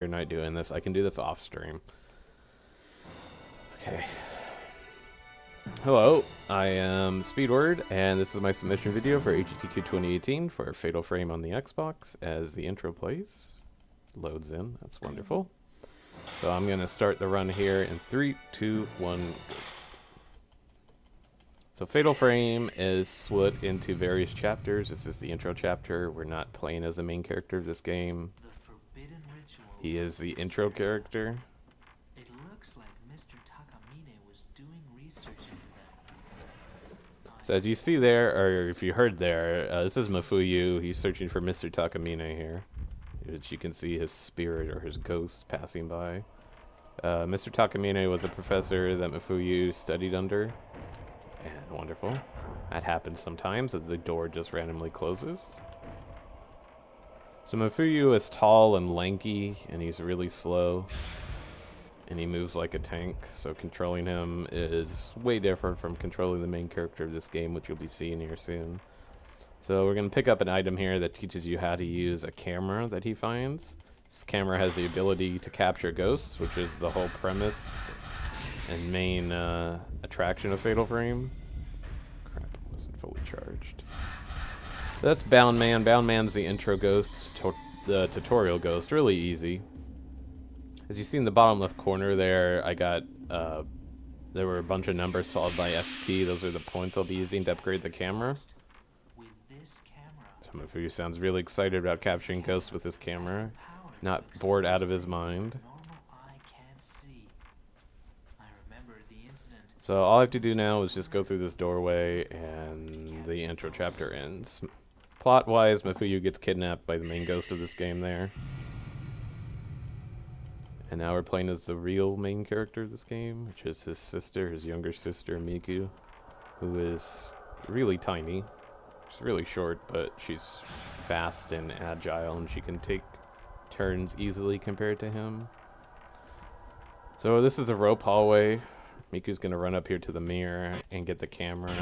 You're not doing this. I can do this off stream. Okay. Hello, I am Speedward, and this is my submission video for AGDQ 2018 for Fatal Frame on the Xbox as the intro plays. Loads in. That's wonderful. So I'm going to start the run here in 3, 2, 1, go. So Fatal Frame is split into various chapters. This is the intro chapter. We're not playing as the main character of this game. He is the intro character. It looks like Mr. Takamine was doing research into them. So as you see there, or if you heard there, this is Mafuyu. He's searching for Mr. Takamine here, which you can see his spirit or his ghost passing by. Mr. Takamine was a professor that Mafuyu studied under. And wonderful. That happens sometimes, that the door just randomly closes. So Mafuyu is tall and lanky, and he's really slow. And he moves like a tank, so controlling him is way different from controlling the main character of this game, which you'll be seeing here soon. So we're going to pick up an item here that teaches you how to use a camera that he finds. This camera has the ability to capture ghosts, which is the whole premise and main attraction of Fatal Frame. Crap, it wasn't fully charged. So that's Bound Man. Bound Man's the intro ghost, the tutorial ghost. Really easy. As you see in the bottom left corner there, I got, there were a bunch of numbers followed by SP. Those are the points I'll be using to upgrade the camera. Some of you sounds really excited about capturing ghosts with this camera. Not bored out of his mind. So all I have to do now is just go through this doorway and the intro chapter ends. Plot-wise, Mafuyu gets kidnapped by the main ghost of this game there. And now we're playing as the real main character of this game, which is his sister, his younger sister, Miku, who is really tiny. She's really short, but she's fast and agile, and she can take turns easily compared to him. So this is a rope hallway. Miku's going to run up here to the mirror and get the camera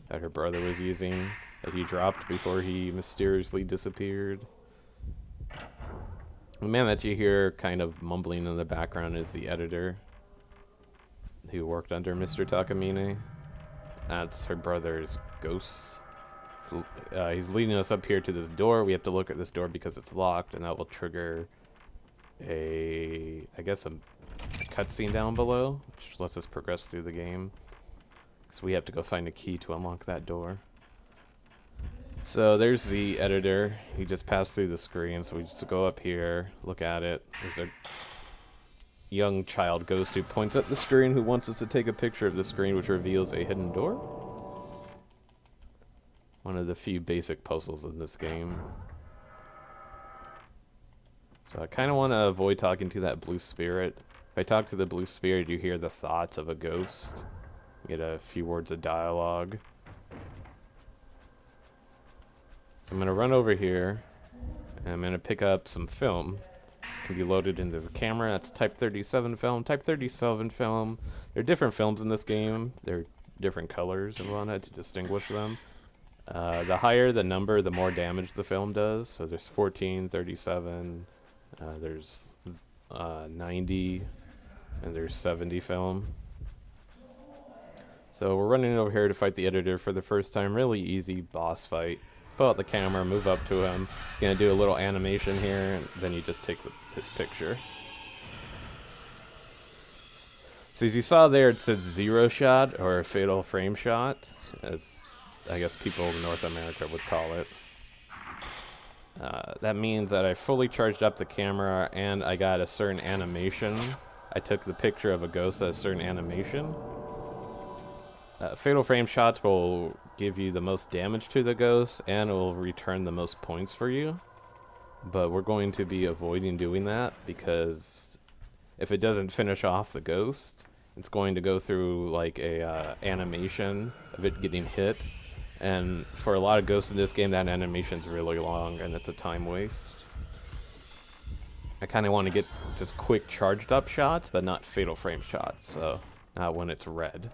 that her brother was using, that he dropped before he mysteriously disappeared. The man that you hear kind of mumbling in the background is the editor who worked under Mr. Takamine. That's her brother's ghost. So, he's leading us up here to this door. We have to look at this door because it's locked, and that will trigger a cutscene down below, which lets us progress through the game. So we have to go find a key to unlock that door. So there's the editor. He just passed through the screen, so we just go up here, look at it. There's a young child ghost who points at the screen, who wants us to take a picture of the screen, which reveals a hidden door. One of the few basic puzzles in this game. So I kind of want to avoid talking to that blue spirit. If I talk to the blue spirit, you hear the thoughts of a ghost. You get a few words of dialogue. So I'm going to run over here, and I'm going to pick up some film. It can be loaded into the camera. That's Type 37 film. Type 37 film. There are different films in this game. They're different colors and whatnot to distinguish them. The higher the number, the more damage the film does. So there's 14, 37, there's 90, and there's 70 film. So we're running over here to fight the editor for the first time. Really easy boss fight. Pull out the camera, move up to him. He's going to do a little animation here, and then you just take his picture. So as you saw there, it said zero shot or fatal frame shot, as I guess people in North America would call it. That means that I fully charged up the camera and I got a certain animation. I took the picture of a ghost at a certain animation. Fatal frame shots will give you the most damage to the ghost and it will return the most points for you. But we're going to be avoiding doing that because if it doesn't finish off the ghost, it's going to go through like a animation of it getting hit. And for a lot of ghosts in this game, that animation's really long, and it's a time waste. I kind of want to get just quick charged up shots, but not fatal frame shots, so not when it's red.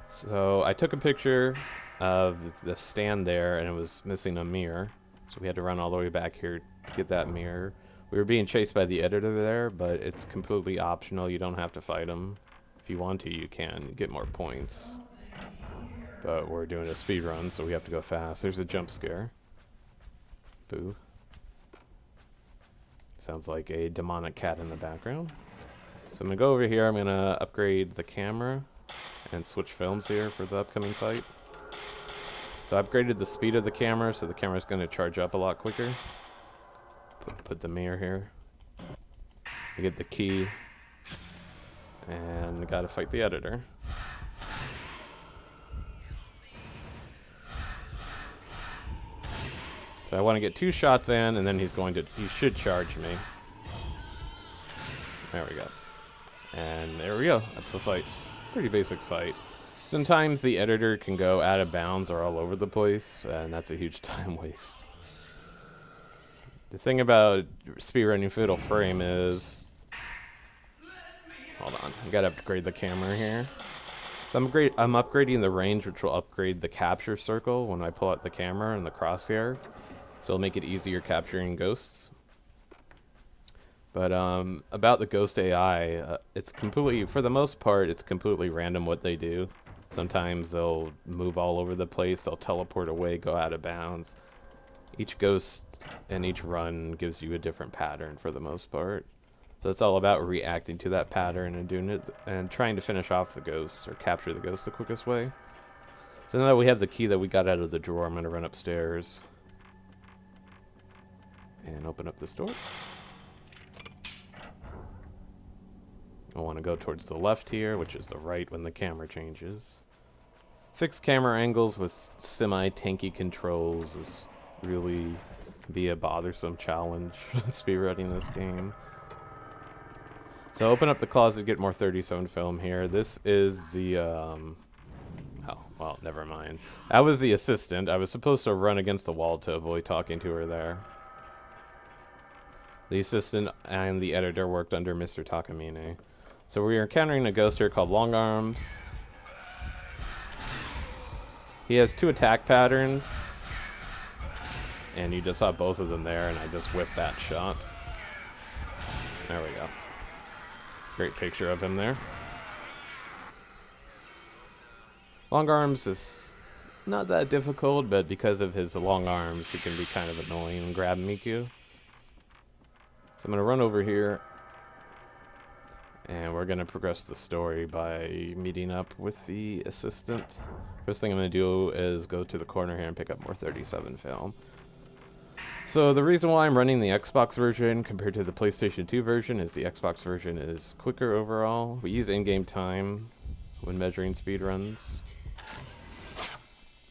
So I took a picture of the stand there, and it was missing a mirror. So we had to run all the way back here to get that mirror. We were being chased by the editor there, but it's completely optional. You don't have to fight him. If you want to, you can. You get more points. But we're doing a speed run, so we have to go fast. There's a jump scare. Boo. Sounds like a demonic cat in the background. So I'm going to go over here. I'm going to upgrade the camera and switch films here for the upcoming fight. So I upgraded the speed of the camera, so the camera's going to charge up a lot quicker. Put the mirror here. We get the key. And gotta fight the editor. So I want to get 2 shots in, and then he should charge me. There we go. And there we go. That's the fight. Pretty basic fight. Sometimes the editor can go out of bounds or all over the place, and that's a huge time waste. The thing about speedrunning Fatal Frame is... Hold on. I gotta upgrade the camera here. So I'm upgrading the range, which will upgrade the capture circle when I pull out the camera and the crosshair. So it'll make it easier capturing ghosts. But about the ghost AI, it's completely, for the most part, it's completely random what they do. Sometimes they'll move all over the place, they'll teleport away, go out of bounds. Each ghost and each run gives you a different pattern for the most part. So it's all about reacting to that pattern and doing it and trying to finish off the ghosts or capture the ghosts the quickest way. So now that we have the key that we got out of the drawer, I'm going to run upstairs and open up this door. I want to go towards the left here, which is the right when the camera changes. Fixed camera angles with semi-tanky controls is really be a bothersome challenge speedrunning this game. So open up the closet, get more 37 film here. This is the, oh, well, never mind. I was the assistant. I was supposed to run against the wall to avoid talking to her there. The assistant and the editor worked under Mr. Takamine. So we are encountering a ghost here called Long Arms. He has 2 attack patterns. And you just saw both of them there, and I just whiffed that shot. There we go. Great picture of him there. Long Arms is not that difficult, but because of his long arms, he can be kind of annoying and grab Miku. So I'm going to run over here, and we're going to progress the story by meeting up with the assistant. First thing I'm going to do is go to the corner here and pick up more 37 film. So the reason why I'm running the Xbox version compared to the PlayStation 2 version is the Xbox version is quicker overall. We use in-game time when measuring speedruns,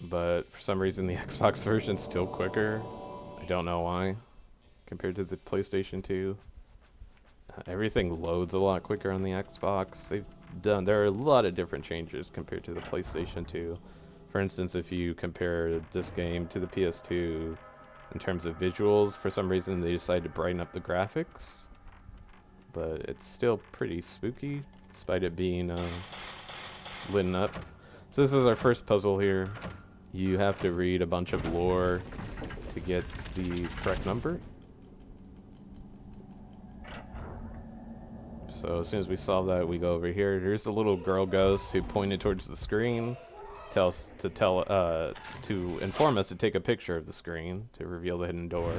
but for some reason the Xbox version is still quicker. I don't know why. Compared to the PlayStation 2. Everything loads a lot quicker on the Xbox. There are a lot of different changes compared to the PlayStation 2. For instance, if you compare this game to the PS2 in terms of visuals, for some reason they decided to brighten up the graphics. But it's still pretty spooky, despite it being lit up. So this is our first puzzle here. You have to read a bunch of lore to get the correct number. So as soon as we solve that, we go over here. Here's the little girl ghost who pointed towards the screen, to inform us to take a picture of the screen to reveal the hidden door.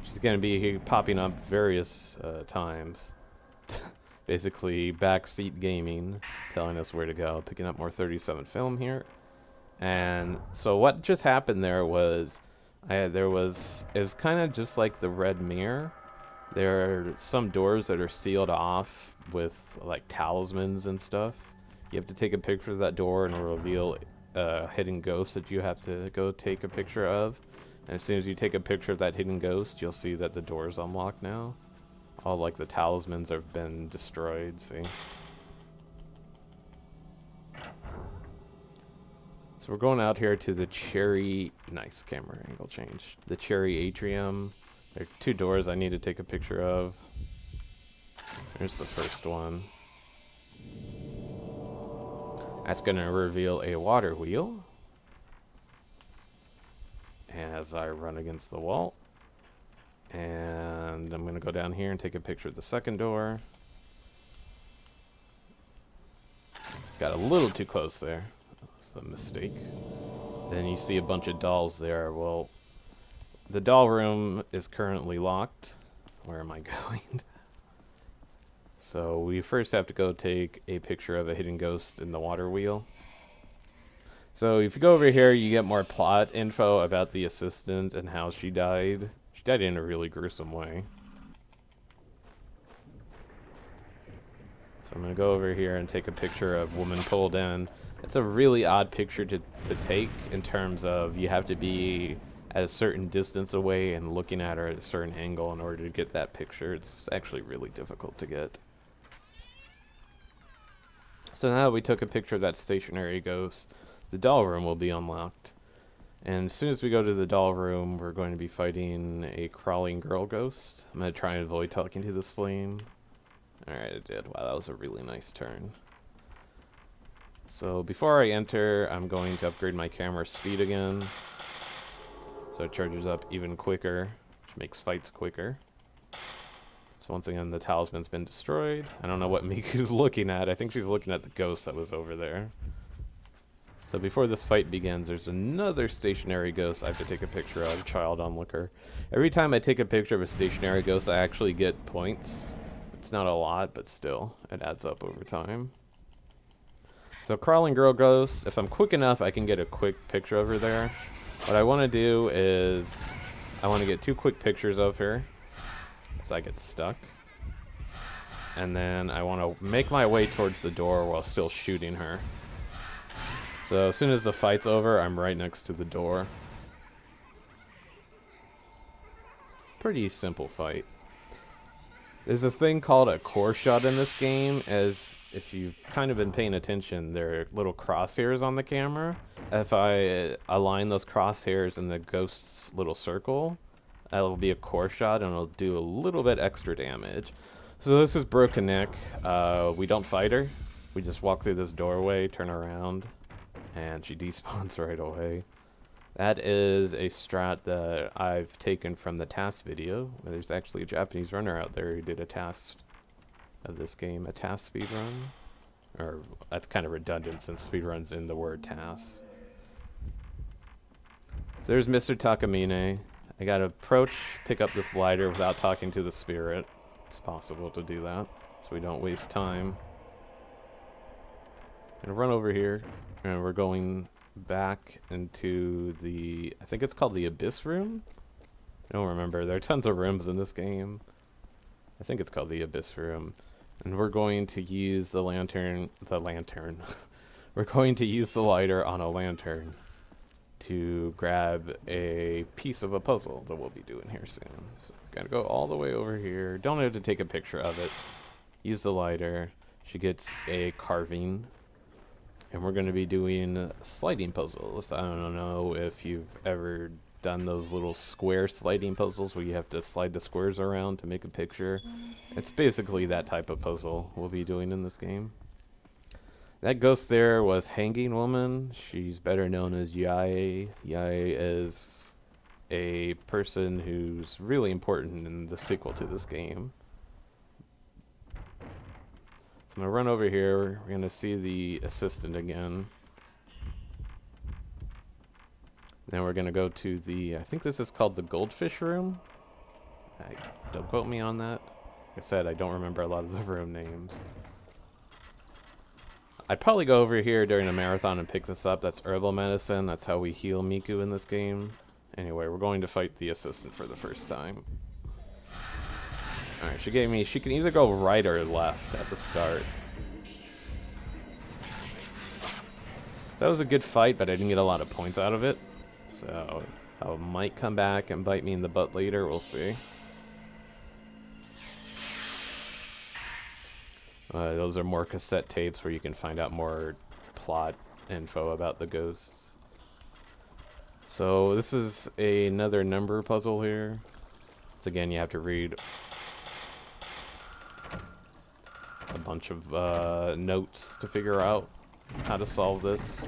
She's going to be here popping up various times. Basically, backseat gaming, telling us where to go. Picking up more 37 film here. And so what just happened there was, it was kind of just like the Red Mirror. There are some doors that are sealed off with like talismans and stuff. You have to take a picture of that door and it'll reveal a hidden ghost that you have to go take a picture of. And as soon as you take a picture of that hidden ghost, you'll see that the door is unlocked now. All like the talismans have been destroyed, see? So we're going out here to the Cherry, nice camera angle change. The Cherry Atrium. There are 2 doors I need to take a picture of. Here's the first one. That's going to reveal a water wheel. And as I run against the wall, And I'm going to go down here and take a picture of the second door. Got a little too close there. That's a mistake. Then you see a bunch of dolls there. Well, the doll room is currently locked. Where am I going? So we first have to go take a picture of a hidden ghost in the water wheel. So if you go over here, you get more plot info about the assistant and how she died. She died in a really gruesome way. So I'm going to go over here and take a picture of woman pulled in. It's a really odd picture to take in terms of you have to be at a certain distance away and looking at her at a certain angle in order to get that picture. It's actually really difficult to get. So now that we took a picture of that stationary ghost, the doll room will be unlocked. And as soon as we go to the doll room, we're going to be fighting a crawling girl ghost. I'm going to try and avoid talking to this flame. Alright, it did. Wow, that was a really nice turn. So before I enter, I'm going to upgrade my camera speed again. So it charges up even quicker, which makes fights quicker. So once again, the talisman's been destroyed. I don't know what Miku's looking at. I think she's looking at the ghost that was over there. So before this fight begins, there's another stationary ghost I have to take a picture of, Child Onlooker. Every time I take a picture of a stationary ghost, I actually get points. It's not a lot, but still, it adds up over time. So crawling girl ghost, if I'm quick enough, I can get a quick picture of her there. What I want to do is, I want to get 2 quick pictures of her, so I get stuck. And then I want to make my way towards the door while still shooting her. So as soon as the fight's over, I'm right next to the door. Pretty simple fight. There's a thing called a core shot in this game, as if you've kind of been paying attention, there are little crosshairs on the camera. If I align those crosshairs in the ghost's little circle, that'll be a core shot and it'll do a little bit extra damage. So this is Broken Neck. We don't fight her. We just walk through this doorway, turn around, and she despawns right away. That is a strat that I've taken from the task video. There's actually a Japanese runner out there who did a task of this game, a task speedrun. Or, that's kind of redundant since speedrun's in the word task. So there's Mr. Takamine. I gotta approach, pick up this lighter without talking to the spirit. It's possible to do that, so we don't waste time. I'm gonna run over here, and we're going back into the, I think it's called the Abyss Room? I don't remember. There are tons of rooms in this game. I think it's called the Abyss Room. And we're going to use the lantern. We're going to use the lighter on a lantern to grab a piece of a puzzle that we'll be doing here soon. So gotta go all the way over here. Don't have to take a picture of it. Use the lighter. She gets a carving. And we're going to be doing sliding puzzles. I don't know if you've ever done those little square sliding puzzles where you have to slide the squares around to make a picture. It's basically that type of puzzle we'll be doing in this game. That ghost there was Hanging Woman. She's better known as Yae. Yae is a person who's really important in the sequel to this game. I'm gonna run over here. We're gonna see the assistant again. Then we're gonna go to the, I think this is called the Goldfish Room. Don't quote me on that. Like I said, I don't remember a lot of the room names. I'd probably go over here during a marathon and pick this up. That's herbal medicine. That's how we heal Miku in this game. Anyway, we're going to fight the assistant for the first time. Alright, she gave me, she can either go right or left at the start. That was a good fight, but I didn't get a lot of points out of it. So, I might come back and bite me in the butt later, we'll see. Those are more cassette tapes where you can find out more plot info about the ghosts. So, this is another number puzzle here. So again, you have to read a bunch of notes to figure out how to solve this.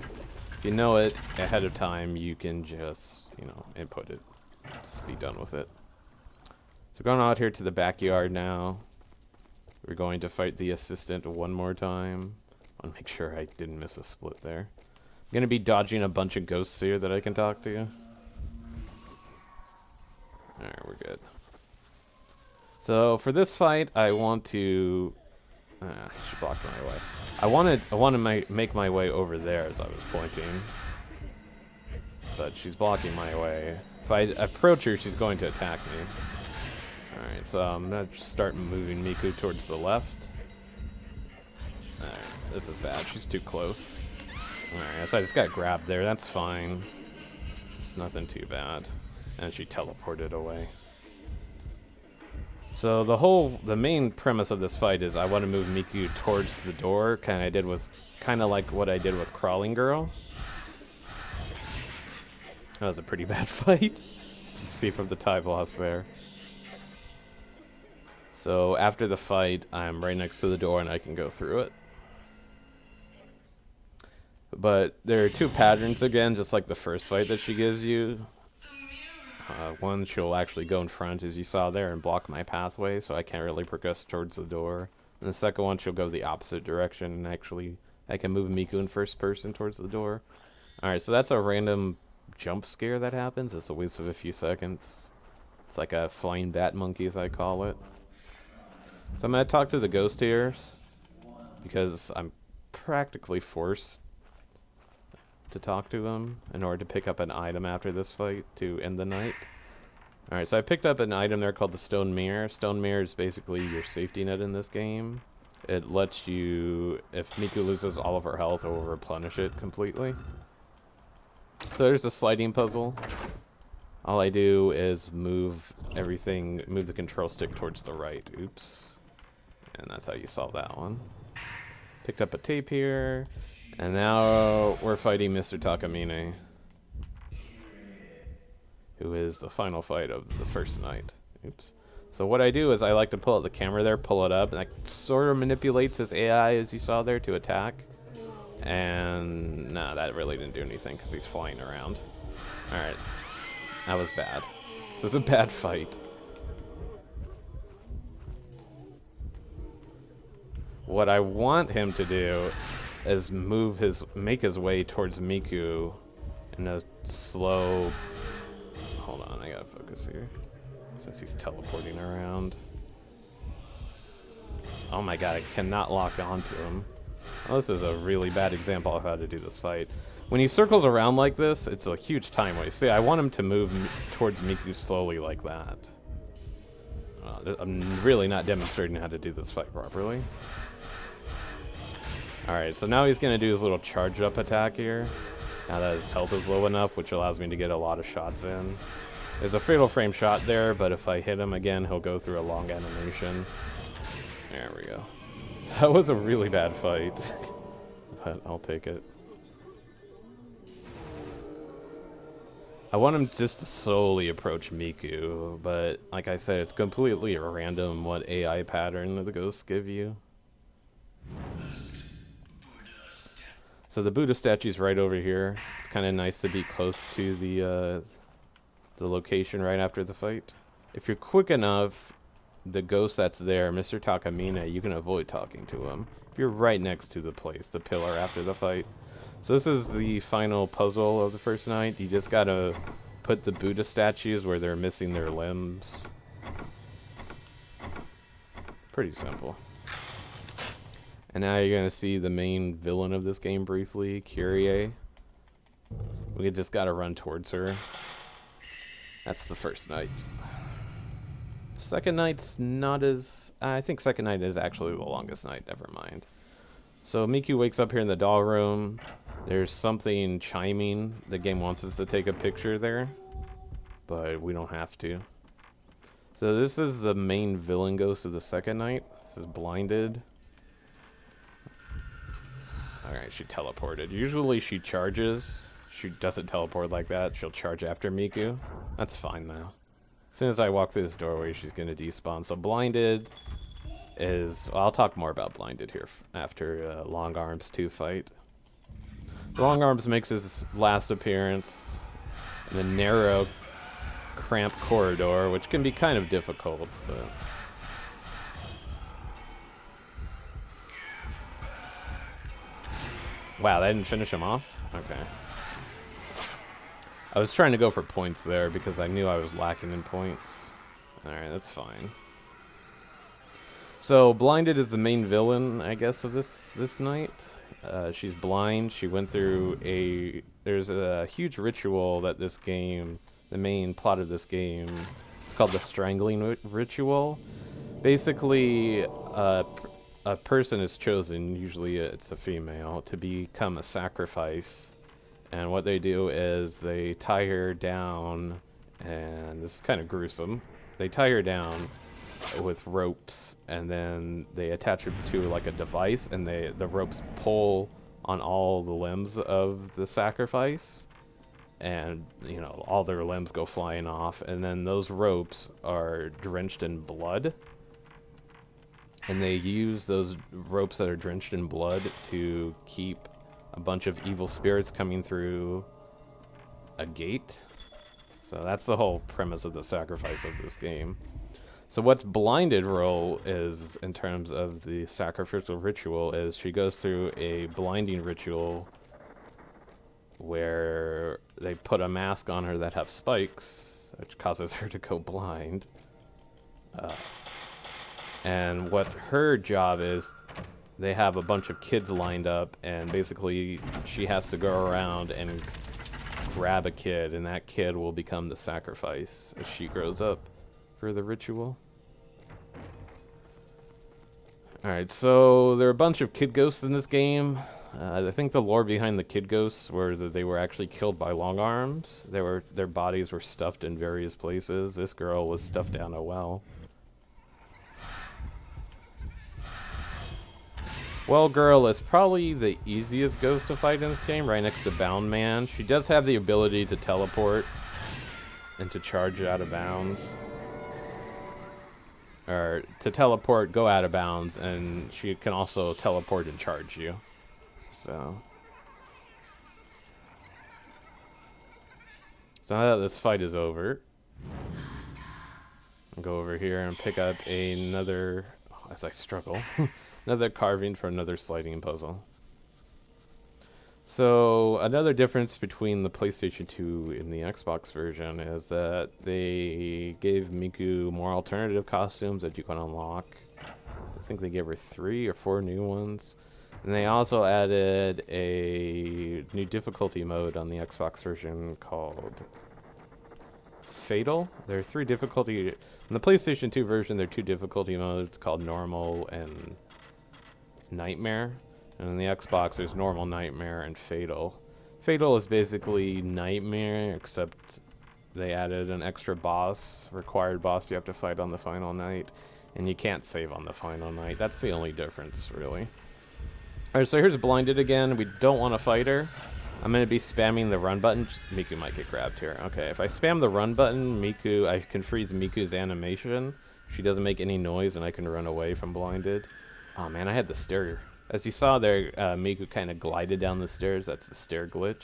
If you know it ahead of time, you can just, input it. Just be done with it. So going out here to the backyard now. We're going to fight the assistant one more time. I want to make sure I didn't miss a split there. I'm going to be dodging a bunch of ghosts here that I can talk to. Alright, we're good. So for this fight, I want to... she blocked my way. I want to make my way over there as I was pointing. But she's blocking my way. If I approach her, she's going to attack me. Alright, so I'm going to start moving Miku towards the left. Alright, this is bad. She's too close. Alright, so I just got grabbed there. That's fine. It's nothing too bad. And she teleported away. So the main premise of this fight is I want to move Miku towards the door, kind of like what I did with Crawling Girl. That was a pretty bad fight. As you see from the time loss there. So after the fight, I'm right next to the door and I can go through it. But there are two patterns again, just like the first fight that she gives you. One, she'll actually go in front, as you saw there, and block my pathway, so I can't really progress towards the door. And the second one, she'll go the opposite direction, and actually, I can move Miku in first person towards the door. Alright, so that's a random jump scare that happens. It's a waste of a few seconds. It's like a flying bat monkey, as I call it. So I'm going to talk to the ghost here, because I'm practically forced to talk to him in order to pick up an item after this fight to end the night. Alright, so I picked up an item there called the Stone Mirror. Stone Mirror is basically your safety net in this game. It lets you, if Miku loses all of her health, it will replenish it completely. So there's a sliding puzzle. All I do is move the control stick towards the right. Oops. And that's how you solve that one. Picked up a tape here. And now we're fighting Mr. Takamine, who is the final fight of the first night. Oops. So what I do is I like to pull out the camera there, pull it up, and that sort of manipulates his AI, as you saw there, to attack. And nah, that really didn't do anything because he's flying around. Alright. That was bad. This is a bad fight. What I want him to do is make his way towards Miku in a slow... Hold on, I gotta focus here. Since he's teleporting around. Oh my god, I cannot lock onto him. Oh, this is a really bad example of how to do this fight. When he circles around like this, it's a huge time waste. See, I want him to move towards Miku slowly like that. I'm really not demonstrating how to do this fight properly. Alright, so now he's going to do his little charge up attack here. Now that his health is low enough, which allows me to get a lot of shots in. There's a fatal frame shot there, but if I hit him again, he'll go through a long animation. There we go. So that was a really bad fight, but I'll take it. I want him just to slowly approach Miku, but like I said, it's completely random what AI pattern the ghosts give you. So the Buddha statue's right over here. It's kind of nice to be close to the location right after the fight. If you're quick enough, the ghost that's there, Mr. Takamine, you can avoid talking to him. If you're right next to the pillar after the fight. So this is the final puzzle of the first night. You just gotta put the Buddha statues where they're missing their limbs. Pretty simple. And now you're gonna see the main villain of this game briefly, Kyrie. We just gotta run towards her. That's the first night. Second night's not as... I think second night is actually the longest night, never mind. So Miku wakes up here in the doll room. There's something chiming. The game wants us to take a picture there, but we don't have to. So this is the main villain ghost of the second night. This is Blinded. Alright, she teleported. Usually she charges. She doesn't teleport like that. She'll charge after Miku. That's fine now. As soon as I walk through this doorway, she's going to despawn. So Blinded is... Well, I'll talk more about Blinded here after Long Arms 2 fight. Long Arms makes his last appearance in a narrow cramped corridor, which can be kind of difficult, but... Wow, that didn't finish him off? Okay. I was trying to go for points there because I knew I was lacking in points. Alright, that's fine. So, Blinded is the main villain, I guess, of this night. She's blind. She went through a... There's a huge ritual that this game... The main plot of this game... It's called the Strangling Ritual. Basically, a person is chosen, usually it's a female, to become a sacrifice. And what they do is they tie her down, and this is kind of gruesome. They tie her down with ropes, and then they attach her to like a device, and the ropes pull on all the limbs of the sacrifice, and you know, all their limbs go flying off, and then those ropes are drenched in blood, and they use those ropes that are drenched in blood to keep a bunch of evil spirits coming through a gate. So that's the whole premise of the sacrifice of this game. So what's Blinded role is, in terms of the sacrificial ritual, is she goes through a blinding ritual where they put a mask on her that have spikes, which causes her to go blind. And what her job is, they have a bunch of kids lined up, and basically she has to go around and grab a kid, and that kid will become the sacrifice as she grows up for the ritual. Alright, so there are a bunch of kid ghosts in this game. I think the lore behind the kid ghosts were that they were actually killed by long arms. Their bodies were stuffed in various places. This girl was stuffed down a well. Well Girl is probably the easiest ghost to fight in this game, right next to Bound Man. She does have the ability to teleport and to charge out of bounds. Or to teleport, go out of bounds, and she can also teleport and charge you. So now that this fight is over, I'll go over here and pick up another, as I struggle, another carving for another sliding puzzle. So another difference between the PlayStation 2 and the Xbox version is that they gave Miku more alternative costumes that you can unlock. I think they gave her 3 or 4 new ones. And they also added a new difficulty mode on the Xbox version called Fatal. There are 3 difficulty... In the PlayStation 2 version, there are 2 difficulty modes called Normal and Nightmare. And in the Xbox, there's Normal, Nightmare, and Fatal. Fatal is basically Nightmare, except they added an extra boss, required boss you have to fight on the final night. And you can't save on the final night. That's the only difference, really. Alright, so here's Blinded again. We don't want to fight her. I'm going to be spamming the run button. Miku might get grabbed here. Okay, if I spam the run button, I can freeze Miku's animation. She doesn't make any noise, and I can run away from Blinded. Oh man, I had the stair. As you saw there, Miku kind of glided down the stairs. That's the stair glitch.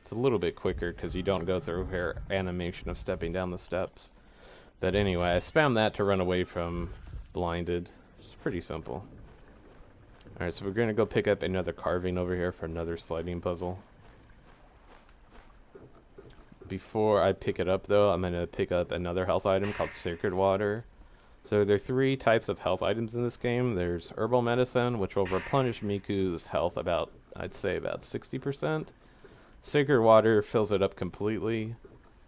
It's a little bit quicker because you don't go through her animation of stepping down the steps. But anyway, I spam that to run away from Blinded. It's pretty simple. Alright, so we're going to go pick up another carving over here for another sliding puzzle. Before I pick it up, though, I'm going to pick up another health item called Sacred Water. So there are 3 types of health items in this game. There's Herbal Medicine, which will replenish Miku's health about, I'd say, about 60%. Sacred Water fills it up completely.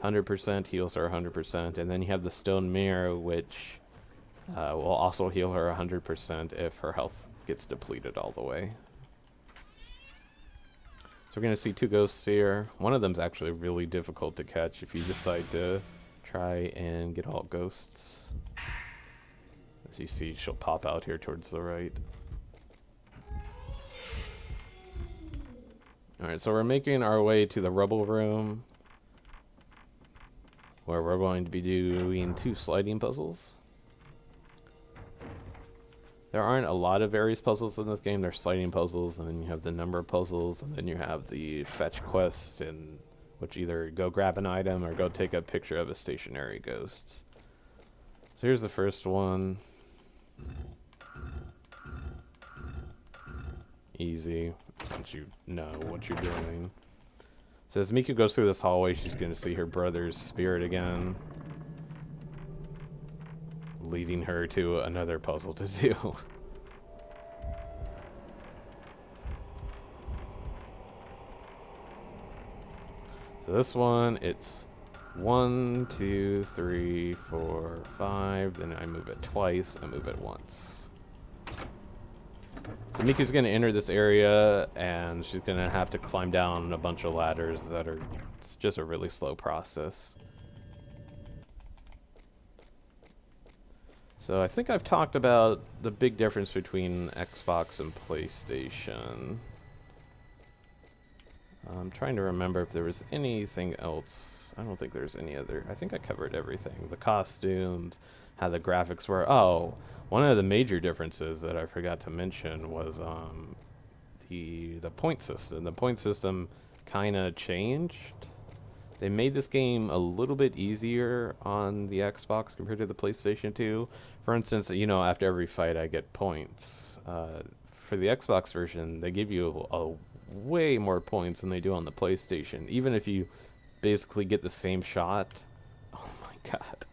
100% heals her 100%. And then you have the Stone Mirror, which will also heal her 100% if her health gets depleted all the way. So we're going to see 2 ghosts here. One of them's actually really difficult to catch if you decide to try and get all ghosts. As you see, she'll pop out here towards the right. Alright, so we're making our way to the rubble room, where we're going to be doing 2 sliding puzzles. There aren't a lot of various puzzles in this game. There's sliding puzzles, and then you have the number puzzles, and then you have the fetch quest, and which either go grab an item or go take a picture of a stationary ghost. So here's the first one. Easy, once you know what you're doing. So as Miku goes through this hallway, she's going to see her brother's spirit again, leading her to another puzzle to do. So this one, it's 1, 2, 3, 4, 5. Then I move it twice. I move it once. So Miku's going to enter this area, and she's going to have to climb down a bunch of ladders that are... It's just a really slow process. So I think I've talked about the big difference between Xbox and PlayStation. I'm trying to remember if there was anything else. I don't think there's any other. I think I covered everything. The costumes, how the graphics were. Oh, one of the major differences that I forgot to mention was the point system. The point system kind of changed. They made this game a little bit easier on the Xbox compared to the PlayStation 2. For instance, you know, after every fight I get points. For the Xbox version, they give you a way more points than they do on the PlayStation, even if you basically get the same shot. Oh my god.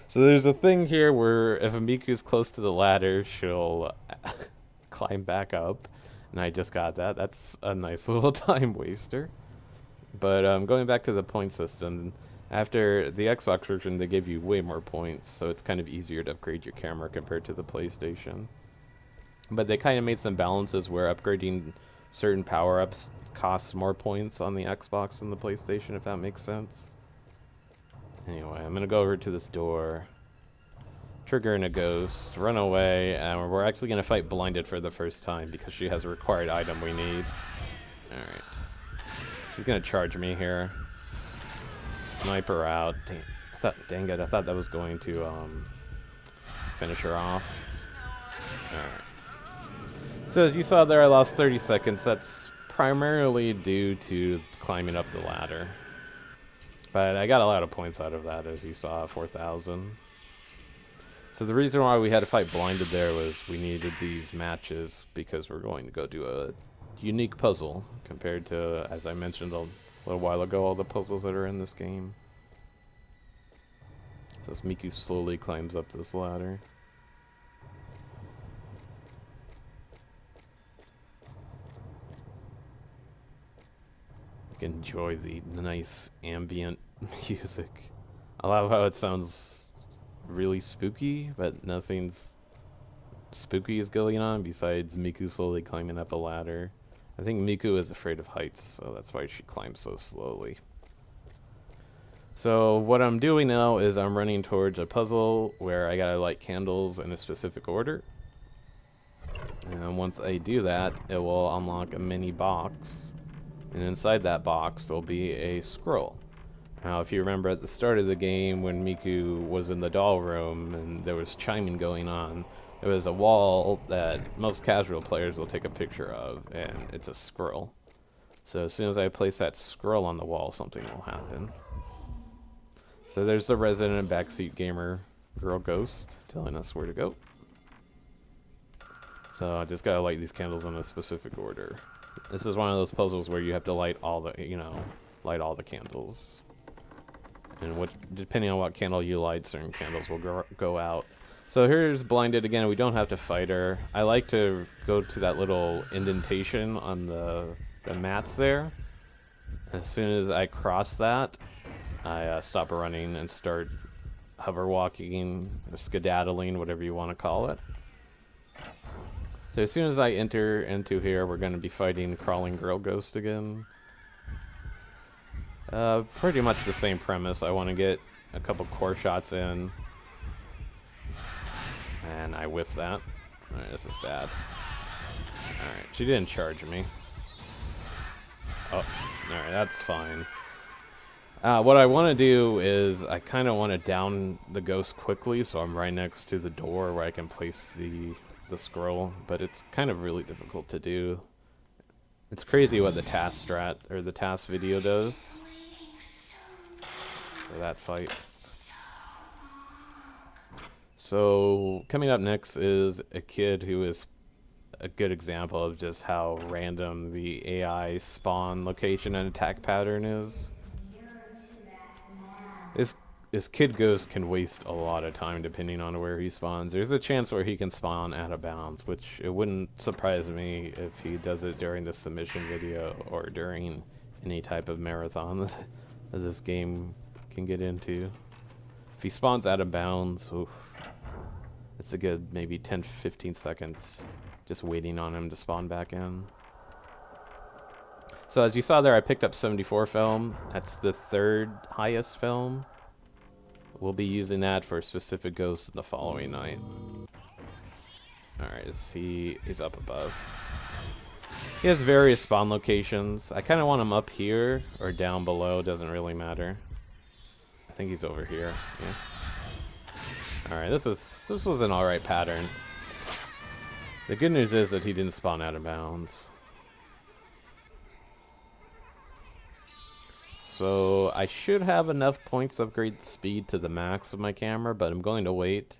So there's a thing here where if Miku's close to the ladder, she'll climb back up, and I just got that. That's a nice little time waster. But going back to the point system, after the Xbox version, they give you way more points, so it's kind of easier to upgrade your camera compared to the PlayStation. But they kind of made some balances where upgrading certain power-ups costs more points on the Xbox than the PlayStation, if that makes sense. Anyway, I'm going to go over to this door, trigger in a ghost, run away, and we're actually going to fight Blinded for the first time because she has a required item we need. Alright. She's going to charge me here. Snipe her out. Dang it, I thought that was going to finish her off. Alright. So as you saw there, I lost 30 seconds. That's primarily due to climbing up the ladder. But I got a lot of points out of that, as you saw, 4,000. So the reason why we had to fight Blinded there was we needed these matches because we're going to go do a unique puzzle compared to, as I mentioned a little while ago, all the puzzles that are in this game. So as Miku slowly climbs up this ladder. Enjoy the nice ambient music. I love how it sounds really spooky, but nothing's spooky is going on besides Miku slowly climbing up a ladder. I think Miku is afraid of heights, so that's why she climbs so slowly. So what I'm doing now is I'm running towards a puzzle where I gotta light candles in a specific order. And once I do that, it will unlock a mini box. And inside that box, there'll be a scroll. Now, if you remember at the start of the game when Miku was in the doll room and there was chiming going on, there was a wall that most casual players will take a picture of, and it's a scroll. So as soon as I place that scroll on the wall, something will happen. So there's the resident backseat gamer girl ghost telling us where to go. So I just gotta light these candles in a specific order. This is one of those puzzles where you have to light all the, light all the candles. And depending on what candle you light, certain candles will go out. So here's Blinded again. We don't have to fight her. I like to go to that little indentation on the mats there. As soon as I cross that, I stop running and start hover walking, or skedaddling, whatever you want to call it. So as soon as I enter into here, we're going to be fighting Crawling Girl Ghost again. Pretty much the same premise. I want to get a couple core shots in. And I whiff that. Alright, this is bad. Alright, she didn't charge me. Oh, alright, that's fine. What I want to do is I kind of want to down the ghost quickly, so I'm right next to the door where I can place the scroll, but it's kind of really difficult to do. It's crazy what the task strat or the task video does. for that fight. So coming up next is a kid who is a good example of just how random the AI spawn location and attack pattern is. This kid ghost can waste a lot of time depending on where he spawns. There's a chance where he can spawn out of bounds, which it wouldn't surprise me if he does it during the submission video or during any type of marathon that this game can get into. If he spawns out of bounds, oof, it's a good maybe 10-15 seconds just waiting on him to spawn back in. So as you saw there, I picked up 74 film. That's the third highest film. We'll be using that for specific ghosts the following night. Alright, he's up above. He has various spawn locations. I kind of want him up here or down below, doesn't really matter. I think he's over here, yeah. Alright, this was an alright pattern. The good news is that he didn't spawn out of bounds. So I should have enough points to upgrade speed to the max of my camera, but I'm going to wait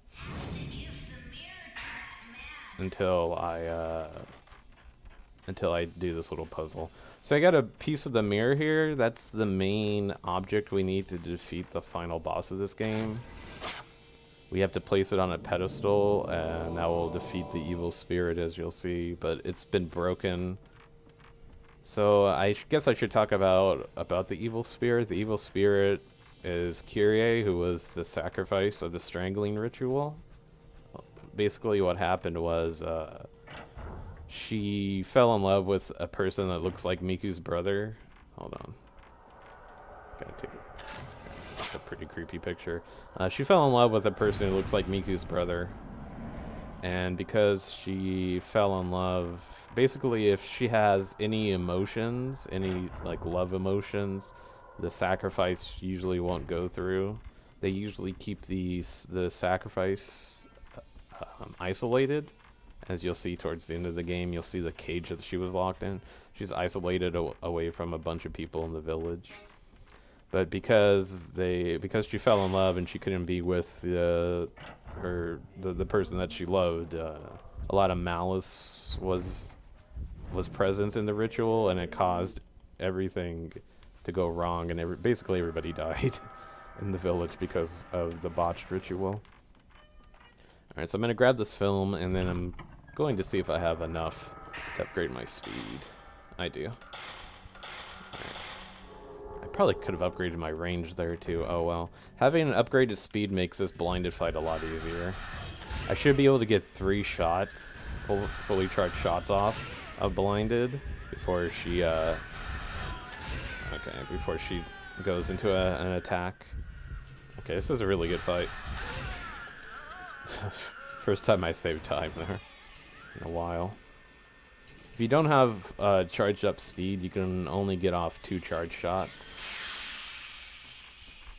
until I do this little puzzle. So I got a piece of the mirror here. That's the main object we need to defeat the final boss of this game. We have to place it on a pedestal, and that will defeat the evil spirit, as you'll see, but it's been broken. So I guess I should talk about the evil spirit. The evil spirit is Kyrie, who was the sacrifice of the strangling ritual. Basically what happened was she fell in love with a person that looks like Miku's brother. Hold on. Gotta take it. That's a pretty creepy picture. She fell in love with a person who looks like Miku's brother. And because she fell in love, basically if she has any emotions, any like love emotions, the sacrifice usually won't go through. They usually keep the sacrifice isolated. As you'll see towards the end of the game, you'll see the cage that she was locked in. She's isolated away from a bunch of people in the village. But because she fell in love and she couldn't be with the person that she loved, a lot of malice was present in the ritual, and it caused everything to go wrong, and basically everybody died in the village because of the botched ritual. Alright, so I'm going to grab this film, and then I'm going to see if I have enough to upgrade my speed. I do. I probably could have upgraded my range there too. Oh well. Having an upgraded speed makes this blinded fight a lot easier. I should be able to get 3 shots, fully charged shots off of blinded before she goes into an attack. Okay, this is a really good fight. First time I saved time there in a while. If you don't have charged up speed, you can only get off 2 charge shots.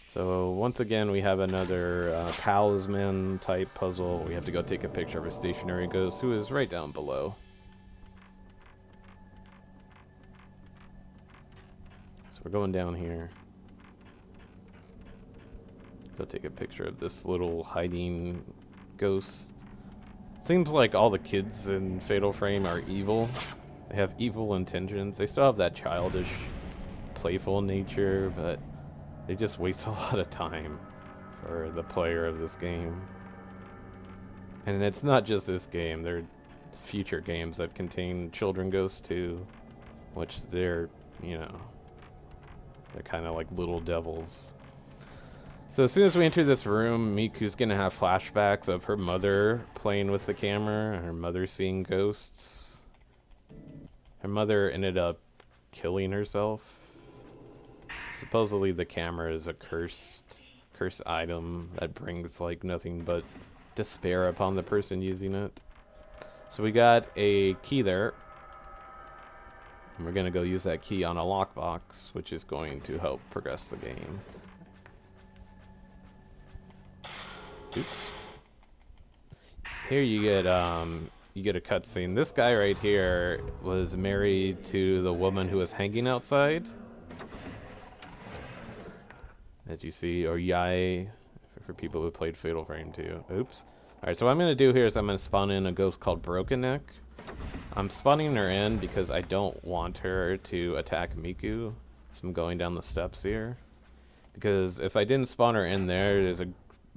So once again, we have another talisman type puzzle. We have to go take a picture of a stationary ghost who is right down below. So we're going down here. Go take a picture of this little hiding ghost. Seems like all the kids in Fatal Frame are evil. They have evil intentions. They still have that childish, playful nature, but they just waste a lot of time for the player of this game. And it's not just this game. There are future games that contain children ghosts too, which they're kind of like little devils. So as soon as we enter this room, Miku's gonna have flashbacks of her mother playing with the camera, and her mother seeing ghosts. Her mother ended up killing herself. Supposedly the camera is a cursed item that brings like nothing but despair upon the person using it. So we got a key there. And we're gonna go use that key on a lockbox, which is going to help progress the game. Oops. Here you get a cutscene. This guy right here was married to the woman who was hanging outside. as you see, or Yae for people who played Fatal Frame 2. Oops. Alright, so what I'm going to do here is I'm going to spawn in a ghost called Broken Neck. I'm spawning her in because I don't want her to attack Miku. So I'm going down the steps here. Because if I didn't spawn her in there, there's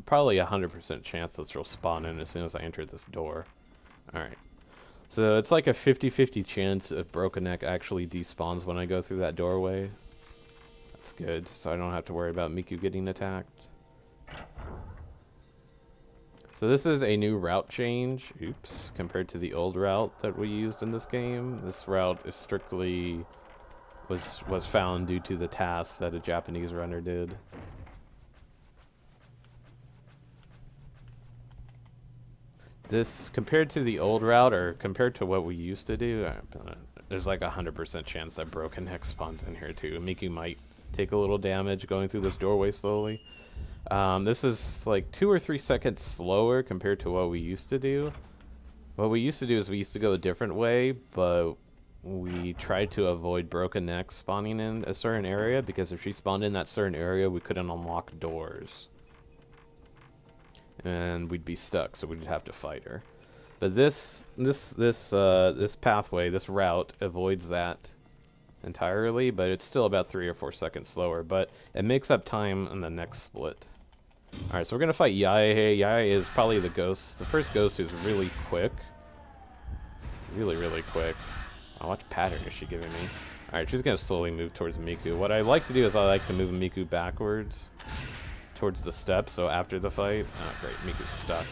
probably 100% chance that she'll spawn in as soon as I enter this door. Alright. So it's like a 50-50 chance if Broken Neck actually despawns when I go through that doorway. That's good, so I don't have to worry about Miku getting attacked. So this is a new route change, oops, compared to the old route that we used in this game. This route is strictly was found due to the tasks that a Japanese runner did. This, compared to the old route, or compared to what we used to do, there's like a 100% chance that Broken Neck spawns in here too. Miku might take a little damage going through this doorway slowly. This is like 2 or 3 seconds slower compared to what we used to do. What we used to do is we used to go a different way, but we tried to avoid Broken Neck spawning in a certain area, because if she spawned in that certain area, we couldn't unlock doors. And we'd be stuck, so we'd have to fight her. But this pathway, this route, avoids that entirely, but it's still about 3 or 4 seconds slower, but it makes up time in the next split. Alright, so we're gonna fight Yae. Yae is probably the ghost. The first ghost is really quick. Really quick. Oh, what pattern is she giving me? Alright, she's gonna slowly move towards Miku. What I like to do is I like to move Miku backwards towards the steps, so after the fight. Oh, great, Miku's stuck.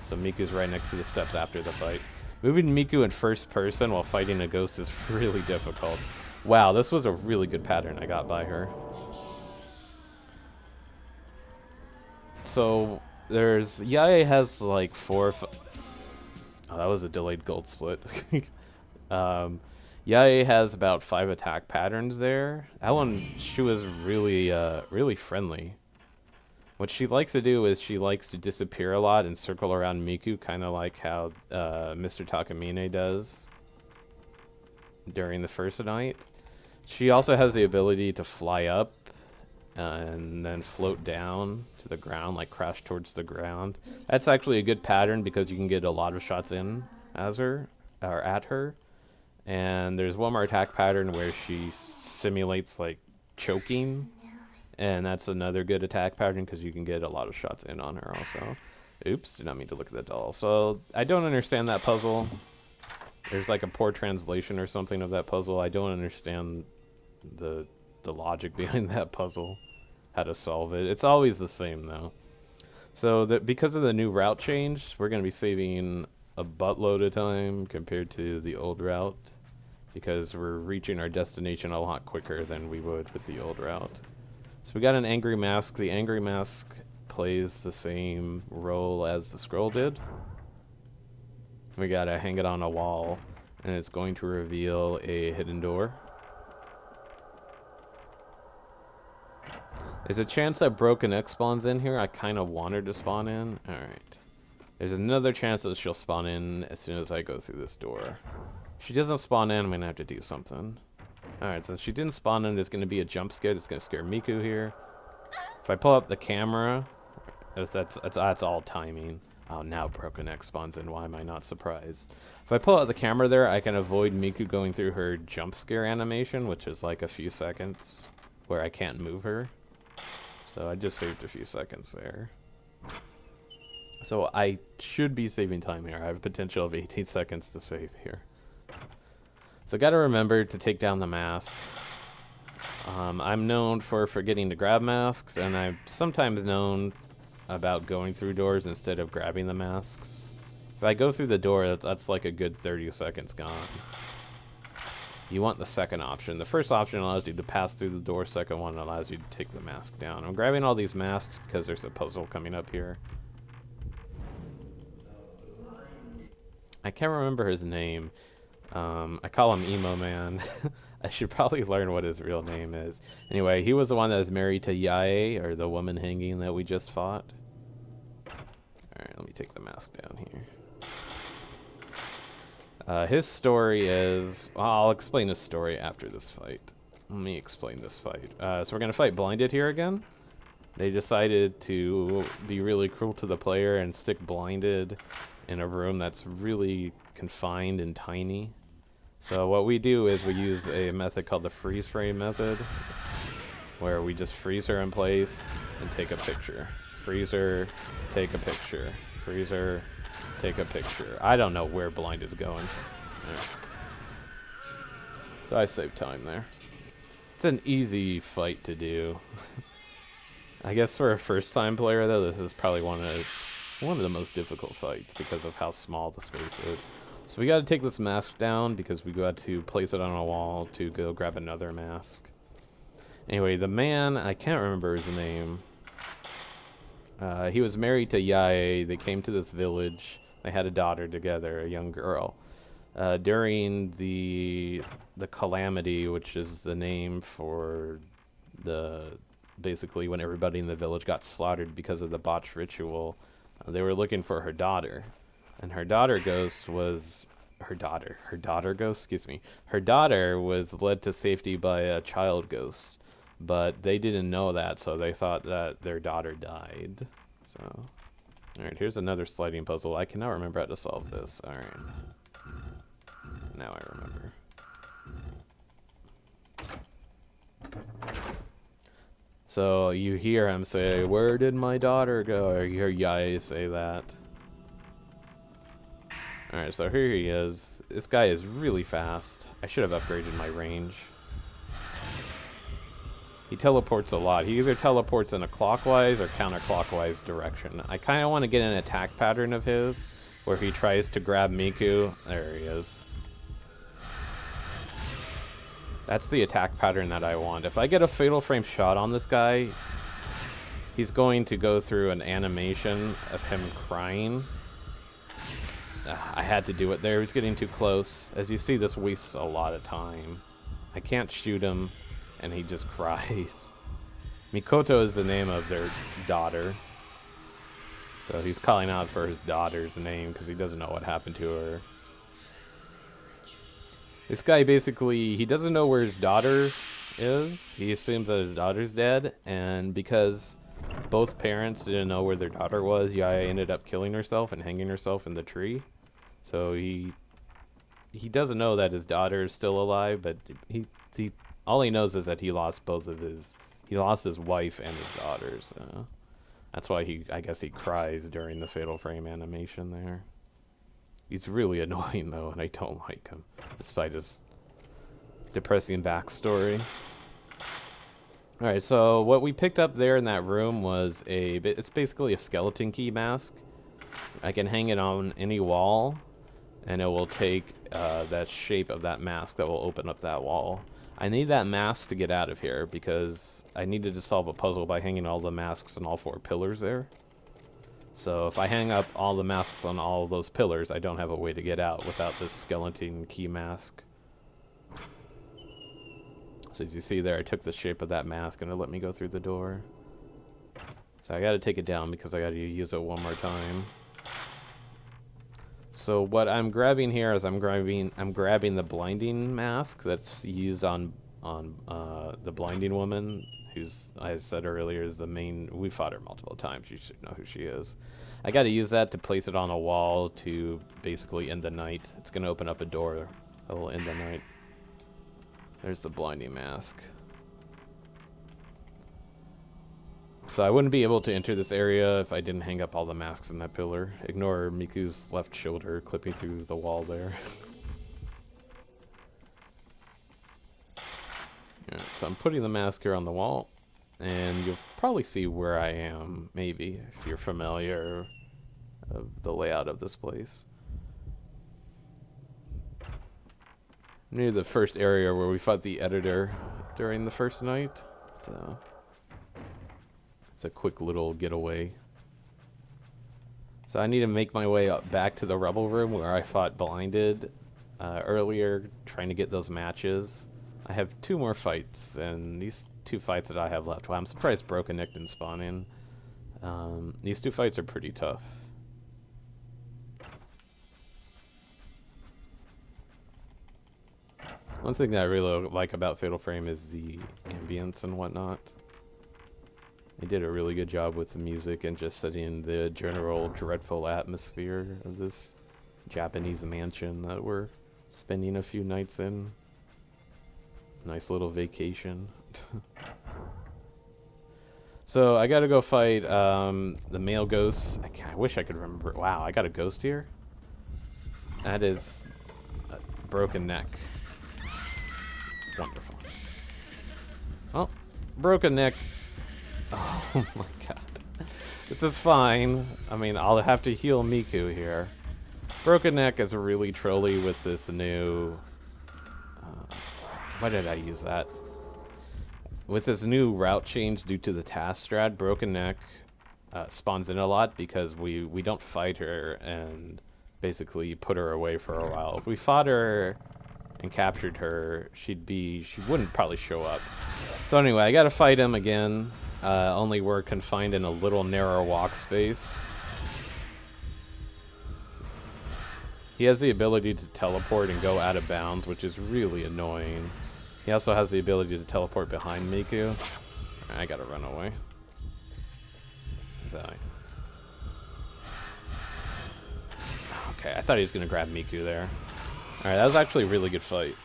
So Miku's right next to the steps after the fight. Moving Miku in first person while fighting a ghost is really difficult. Wow, this was a really good pattern I got by her. So there's Yae has like 4. Oh, that was a delayed gold split. Yae has about 5 attack patterns there. That one, she was really friendly. What she likes to do is she likes to disappear a lot and circle around Miku, kind of like how Mr. Takamine does during the first night. She also has the ability to fly up and then float down to the ground, like crash towards the ground. That's actually a good pattern because you can get a lot of shots in as her, or at her. And there's one more attack pattern where she simulates like choking, and that's another good attack pattern because you can get a lot of shots in on her also. Oops, did not mean to look at that doll. So I don't understand that puzzle. There's like a poor translation or something of that puzzle. I don't understand the logic behind that puzzle, how to solve it. It's always the same though. So because of the new route change, we're going to be saving a buttload of time compared to the old route, because we're reaching our destination a lot quicker than we would with the old route. So we got an angry mask. The angry mask plays the same role as the scroll did. We gotta hang it on a wall, and it's going to reveal a hidden door. There's a chance that Broken Neck spawns in here. I kind of want her to spawn in. Alright. There's another chance that she'll spawn in as soon as I go through this door. If she doesn't spawn in, I'm going to have to do something. Alright, since she didn't spawn in, there's going to be a jump scare that's going to scare Miku here. If I pull up the camera, that's all timing. Oh, now Broken Neck spawns in. Why am I not surprised? If I pull out the camera there, I can avoid Miku going through her jump scare animation, which is like a few seconds where I can't move her. So I just saved a few seconds there. So I should be saving time here. I have a potential of 18 seconds to save here. So gotta remember to take down the mask. I'm known for forgetting to grab masks, and I'm sometimes known about going through doors instead of grabbing the masks. If I go through the door, that's like a good 30 seconds gone. You want the second option. The first option allows you to pass through the door. Second one allows you to take the mask down. I'm grabbing all these masks because there's a puzzle coming up here. I can't remember his name. I call him Emo Man. I should probably learn what his real name is. Anyway, he was the one that was married to Yae, or the woman hanging that we just fought. Alright, let me take the mask down here. His story is... Well, I'll explain his story after this fight. Let me explain this fight. So we're gonna fight blinded here again. They decided to be really cruel to the player and stick blinded in a room that's really confined and tiny. So what we do is we use a method called the freeze frame method, where we just freeze her in place and take a picture. Freeze her, take a picture. Freeze her, take a picture. I don't know where blind is going. Right. So I saved time there. It's an easy fight to do. I guess for a first-time player, though, this is probably one of the most difficult fights because of how small the space is. So we got to take this mask down because we got to place it on a wall to go grab another mask. Anyway, the man, I can't remember his name. He was married to Yae. They came to this village. They had a daughter together, a young girl. During the calamity, which is the name for basically when everybody in the village got slaughtered because of the botched ritual, they were looking for her daughter. And her daughter ghost was her daughter was led to safety by a child ghost, but they didn't know that, so they thought that their daughter died. So all right, here's another sliding puzzle. I cannot remember how to solve this. All right, now I remember. So you hear him say, "Where did my daughter go?" Or you hear Yae say that. Alright, so here he is. This guy is really fast. I should have upgraded my range. He teleports a lot. He either teleports in a clockwise or counterclockwise direction. I kind of want to get an attack pattern of his where he tries to grab Miku. There he is. That's the attack pattern that I want. If I get a fatal frame shot on this guy, he's going to go through an animation of him crying. I had to do it there. He's getting too close. As you see, this wastes a lot of time. I can't shoot him, and he just cries. Mikoto is the name of their daughter. So he's calling out for his daughter's name because he doesn't know what happened to her. This guy basically, he doesn't know where his daughter is. He assumes that his daughter's dead, and because both parents didn't know where their daughter was, Yae ended up killing herself and hanging herself in the tree. So he doesn't know that his daughter is still alive, but he all he knows is that he lost his wife and his daughter. So that's why I guess he cries during the fatal frame animation there. He's really annoying though, and I don't like him, despite his depressing backstory. Alright, so what we picked up there in that room was it's basically a skeleton key mask. I can hang it on any wall, and it will take that shape of that mask that will open up that wall. I need that mask to get out of here because I needed to solve a puzzle by hanging all the masks on all 4 pillars there. So if I hang up all the masks on all of those pillars, I don't have a way to get out without this skeleton key mask. So as you see there, I took the shape of that mask and it let me go through the door. So I gotta take it down because I gotta use it one more time. So what I'm grabbing here is I'm grabbing the blinding mask that's used on the blinding woman, who's, I said earlier, is the main. We fought her multiple times. You should know who she is. I got to use that to place it on a wall to basically end the night. It's gonna open up a door that will end the night. There's the blinding mask. So I wouldn't be able to enter this area if I didn't hang up all the masks in that pillar. Ignore Miku's left shoulder clipping through the wall there. Alright, so I'm putting the mask here on the wall, and you'll probably see where I am, maybe, if you're familiar of the layout of this place. Near the first area where we fought the editor during the first night, so it's a quick little getaway. So I need to make my way up back to the rebel room where I fought blinded earlier, trying to get those matches. I have 2 more fights, and these 2 fights that I have left, well, I'm surprised Broken Neck didn't spawn in. These 2 fights are pretty tough. One thing that I really like about Fatal Frame is the ambience and whatnot. They did a really good job with the music and just setting the general dreadful atmosphere of this Japanese mansion that we're spending a few nights in. Nice little vacation. So I gotta go fight the male ghosts. I wish I could remember. Wow, I got a ghost here? That is a broken neck. Wonderful. Oh, broken neck. Oh my god. This is fine. I mean, I'll have to heal Miku here. Broken neck is really trolly with this new... why did I use that? With this new route change due to the task strat, Broken Neck spawns in a lot because we don't fight her and basically put her away for a while. If we fought her and captured her, she wouldn't probably show up. So anyway, I gotta fight him again. Only we're confined in a little narrow walk space. He has the ability to teleport and go out of bounds, which is really annoying. He also has the ability to teleport behind Miku. I gotta run away. Okay, I thought he was gonna grab Miku there. Alright, that was actually a really good fight.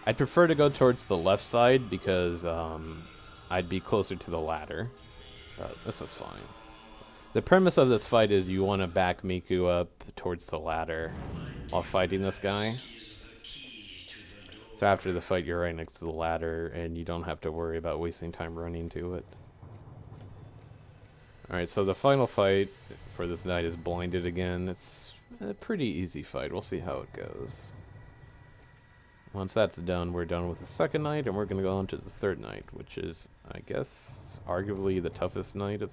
I'd prefer to go towards the left side because I'd be closer to the ladder. But this is fine. The premise of this fight is you want to back Miku up towards the ladder while fighting this guy. So after the fight, you're right next to the ladder, and you don't have to worry about wasting time running to it. Alright, so the final fight for this night is Blinded again. It's a pretty easy fight. We'll see how it goes. Once that's done, we're done with the second night, and we're going to go on to the third night, which is, I guess, arguably the toughest night of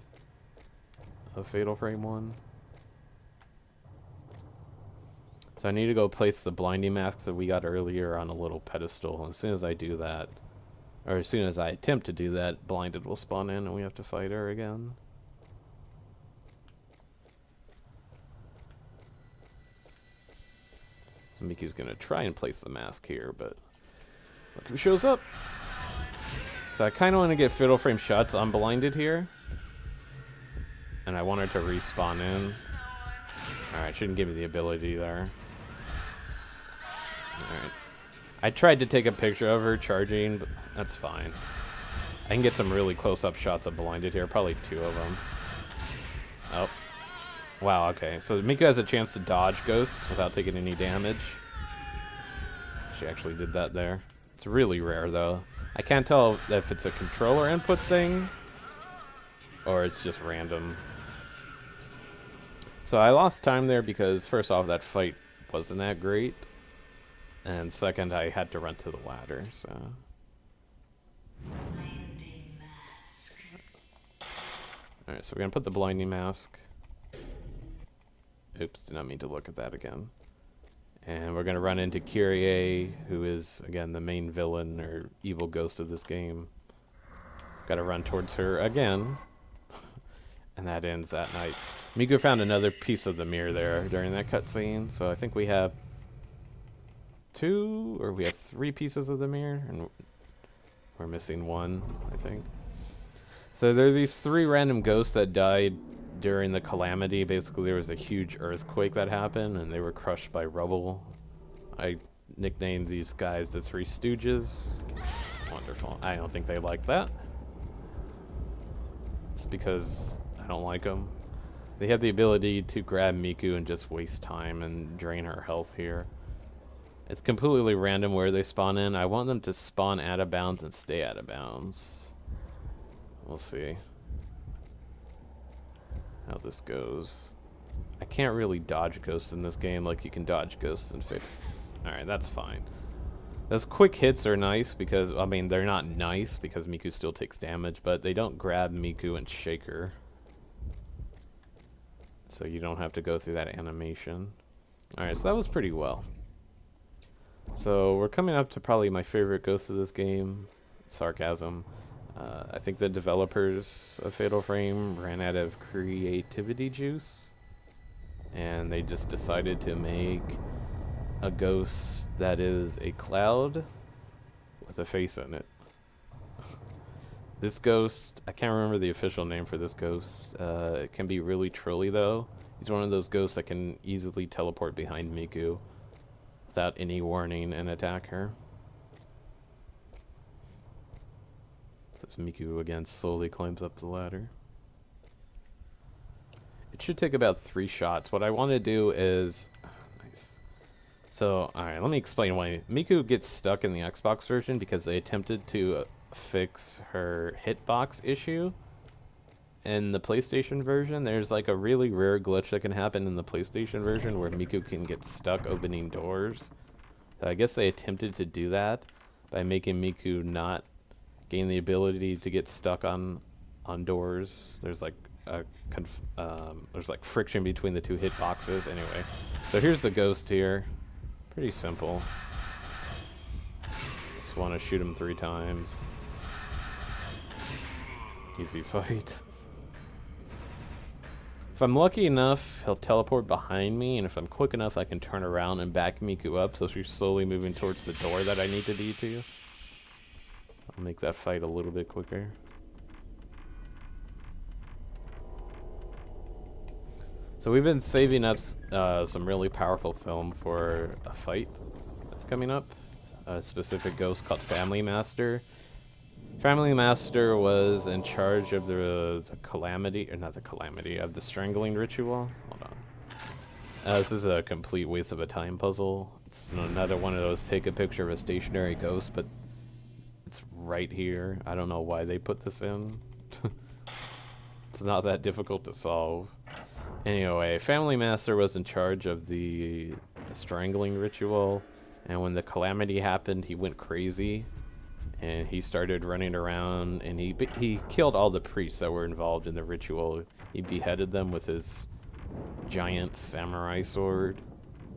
Fatal Frame 1. So I need to go place the blinding masks that we got earlier on a little pedestal. And as soon as I do that, or as soon as I attempt to do that, Blinded will spawn in and we have to fight her again. So Miku's gonna try and place the mask here, but look who shows up. So I kind of want to get Fatal Frame shots on Blinded here. And I want her to respawn in. Alright, shouldn't give me the ability there. Alright. I tried to take a picture of her charging, but that's fine. I can get some really close-up shots of Blinded here, probably 2 of them. Oh. Wow, okay. So Miku has a chance to dodge ghosts without taking any damage. She actually did that there. It's really rare, though. I can't tell if it's a controller input thing or it's just random. So I lost time there because, first off, that fight wasn't that great. And second, I had to run to the ladder, so... Alright, so we're going to put the blinding mask. Oops, did not mean to look at that again. And we're going to run into Kyrie, who is, again, the main villain or evil ghost of this game. Got to run towards her again. And that ends that night. Miku found another piece of the mirror there during that cutscene, so I think we have 2 or we have 3 pieces of the mirror, and we're missing 1, I think. So there are these 3 random ghosts that died during the calamity. Basically, there was a huge earthquake that happened, and they were crushed by rubble. I nicknamed these guys the 3 Stooges. Wonderful. I don't think they like that. It's because I don't like them. They have the ability to grab Miku and just waste time and drain her health here. It's completely random where they spawn in. I want them to spawn out of bounds and stay out of bounds. We'll see how this goes. I can't really dodge ghosts in this game like you can dodge ghosts in Fatal. Alright, that's fine. Those quick hits are nice because, I mean, they're not nice because Miku still takes damage, but they don't grab Miku and shake her. So you don't have to go through that animation. Alright, so that was pretty well. So we're coming up to probably my favorite ghost of this game, Sarcasm. I think the developers of Fatal Frame ran out of creativity juice, and they just decided to make a ghost that is a cloud with a face in it. This ghost, I can't remember the official name for this ghost. It can be really trolly though. He's one of those ghosts that can easily teleport behind Miku without any warning and attack her. So as Miku again slowly climbs up the ladder. It should take about 3 shots. What I want to do is... nice. So, alright, let me explain why. Miku gets stuck in the Xbox version because they attempted to fix her hitbox issue. In the PlayStation version, there's like a really rare glitch that can happen in the PlayStation version where Miku can get stuck opening doors. So I guess they attempted to do that by making Miku not gain the ability to get stuck on doors. There's like there's like friction between the 2 hitboxes. Anyway, so here's the ghost here. Pretty simple. Just want to shoot him 3 times. Easy fight. If I'm lucky enough, he'll teleport behind me, and if I'm quick enough, I can turn around and back Miku up so she's slowly moving towards the door that I need to be to. I'll make that fight a little bit quicker. So we've been saving up some really powerful film for a fight that's coming up. A specific ghost called Family Master. Family Master was in charge of the calamity, or not the calamity, of the strangling ritual. Hold on. This is a complete waste of a time puzzle. It's another one of those take a picture of a stationary ghost, but it's right here. I don't know why they put this in. It's not that difficult to solve. Anyway, Family Master was in charge of the strangling ritual, and when the calamity happened, he went crazy, and he started running around, and he killed all the priests that were involved in the ritual. He beheaded them with his giant samurai sword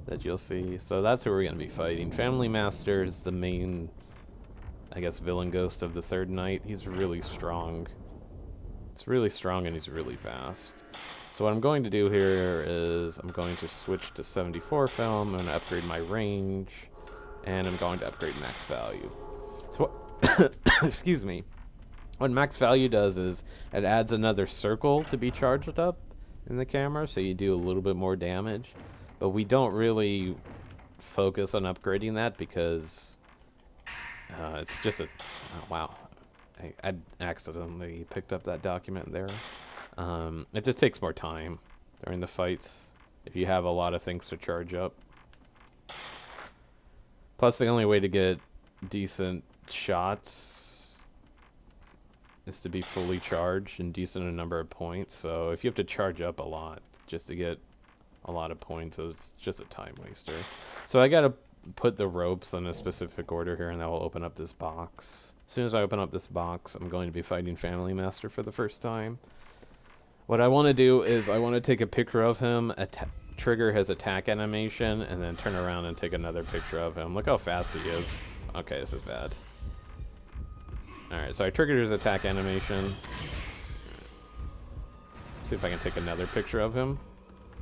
that you'll see. So that's who we're going to be fighting. Family Master is the main, I guess, villain ghost of the third night. He's really strong. It's really strong, and he's really fast. So what I'm going to do here is I'm going to switch to 74 film. I'm going to upgrade my range, and I'm going to upgrade max value. So what excuse me. What max value does is it adds another circle to be charged up in the camera, so you do a little bit more damage. But we don't really focus on upgrading that because it's just a... oh, wow. I accidentally picked up that document there. It just takes more time during the fights if you have a lot of things to charge up. Plus, the only way to get decent shots is to be fully charged and decent a number of points. So if you have to charge up a lot just to get a lot of points, it's just a time waster. So I gotta put the ropes in a specific order here, and that will open up this box. As soon as I open up this box, I'm going to be fighting Family Master for the first time. What I want to do is I want to take a picture of him, trigger his attack animation, and then turn around and take another picture of him. Look how fast he is. Okay, this is bad. Alright, so I triggered his attack animation. See if I can take another picture of him.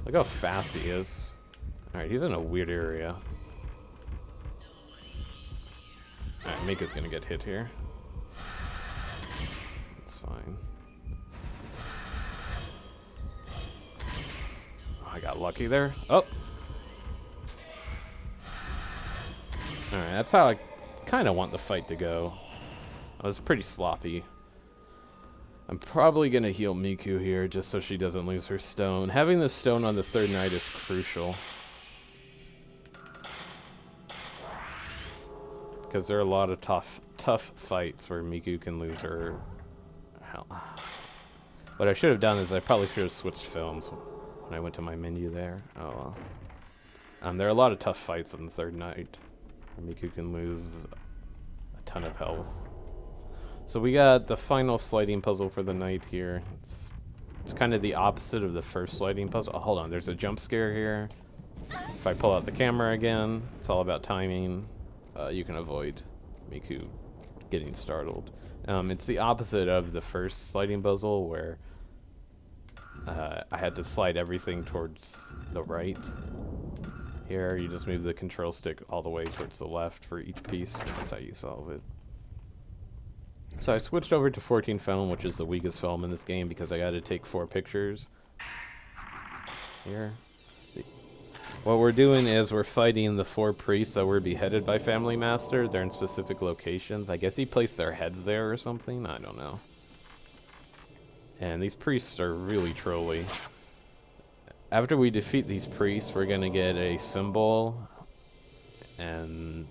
Look how fast he is. Alright, he's in a weird area. Alright, Miku's gonna get hit here. It's fine. Oh, I got lucky there. Oh! Alright, that's how I kind of want the fight to go. I was pretty sloppy. I'm probably gonna heal Miku here just so she doesn't lose her stone. Having the stone on the third night is crucial. Because there are a lot of tough fights where Miku can lose her. Hell. What I should have done is I probably should have switched films when I went to my menu there. Oh well. There are a lot of tough fights on the third night where Miku can lose a ton of health. So we got the final sliding puzzle for the night here. It's kind of the opposite of the first sliding puzzle. Oh, hold on, there's a jump scare here. If I pull out the camera again, it's all about timing. You can avoid Miku getting startled. It's the opposite of the first sliding puzzle where I had to slide everything towards the right. Here, you just move the control stick all the way towards the left for each piece. That's how you solve it. So I switched over to 14 film, which is the weakest film in this game because I got to take 4 pictures. Here. What we're doing is we're fighting the 4 priests that were beheaded by Family Master. They're in specific locations. I guess he placed their heads there or something. I don't know. And these priests are really trolly. After we defeat these priests, we're going to get a symbol. And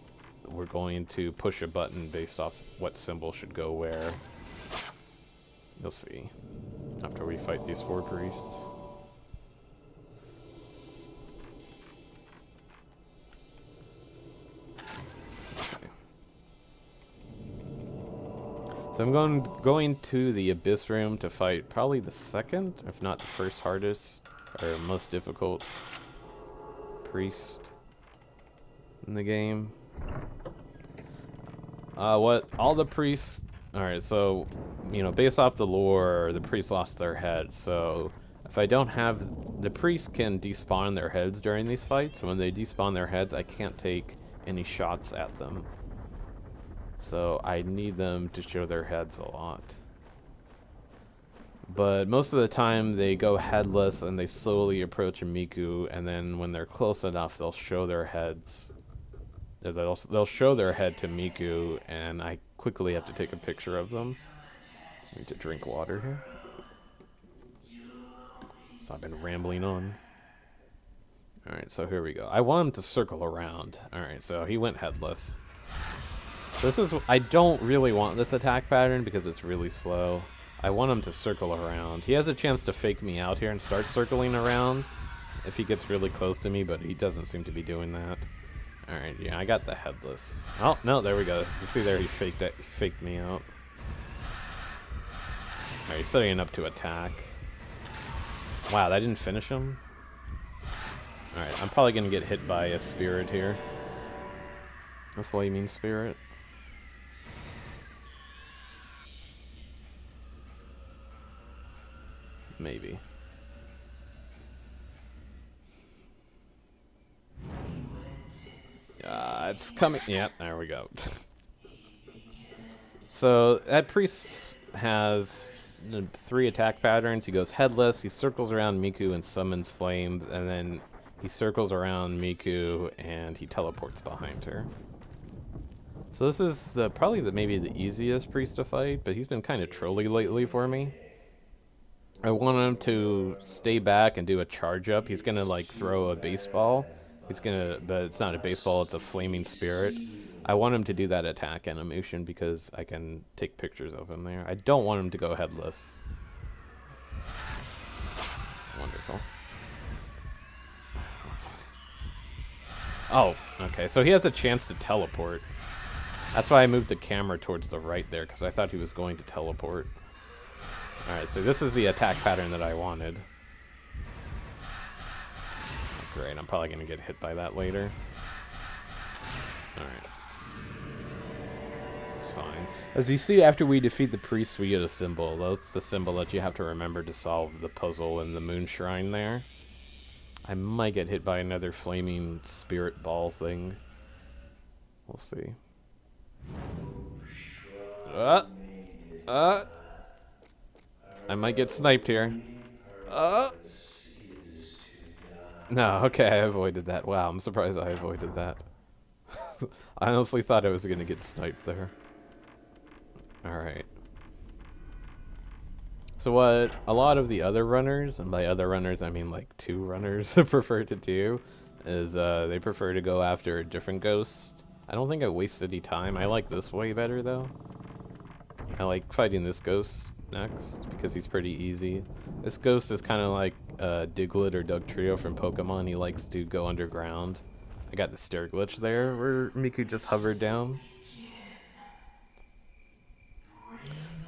we're going to push a button based off what symbol should go where. You'll see. After we fight these 4 priests. So I'm going to the Abyss Room to fight probably the second, if not the first hardest, or most difficult priest in the game. What all the priests... Alright, so, you know, based off the lore, the priests lost their heads, so if I don't have... The priests can despawn their heads during these fights, and when they despawn their heads, I can't take any shots at them. So I need them to show their heads a lot. But most of the time they go headless and they slowly approach a Miku, and then when they're close enough they'll show their heads. They'll show their head to Miku, and I quickly have to take a picture of them. I need to drink water here. So I've been rambling on. Alright, so here we go. I want him to circle around. Alright, so he went headless. This is... I don't really want this attack pattern because it's really slow. I want him to circle around. He has a chance to fake me out here and start circling around if he gets really close to me, but he doesn't seem to be doing that. Alright, yeah, I got the headless. Oh, no, there we go. You see there, he faked it. He faked me out. Alright, he's setting up to attack. Wow, that didn't finish him? Alright, I'm probably going to get hit by a spirit here. A flaming spirit. Maybe. It's coming. Yep, there we go. So that priest has 3 attack patterns. He goes headless, he circles around Miku and summons flames, and then he circles around Miku and he teleports behind her. So this is probably maybe the easiest priest to fight, but he's been kind of trolly lately for me. I want him to stay back and do a charge up. He's gonna like throw a baseball. But it's not a baseball, it's a flaming spirit. I want him to do that attack animation because I can take pictures of him there. I don't want him to go headless. Wonderful. Oh, okay, so he has a chance to teleport. That's why I moved the camera towards the right there, because I thought he was going to teleport. Alright, so this is the attack pattern that I wanted. Oh, great, I'm probably going to get hit by that later. Alright. It's fine. As you see, after we defeat the priests, we get a symbol. That's the symbol that you have to remember to solve the puzzle in the moon shrine there. I might get hit by another flaming spirit ball thing. We'll see. I might get sniped here. No, okay, I avoided that. Wow, I'm surprised I avoided that. I honestly thought I was going to get sniped there. Alright. So what a lot of the other runners, and by other runners I mean like 2 runners, prefer to do, is they prefer to go after a different ghost. I don't think I wasted any time. I like this way better though. I like fighting this ghost next because he's pretty easy. This ghost is kind of like Diglett or Dugtrio from Pokemon. He likes to go underground. I got the stair glitch there where Miku just hovered down.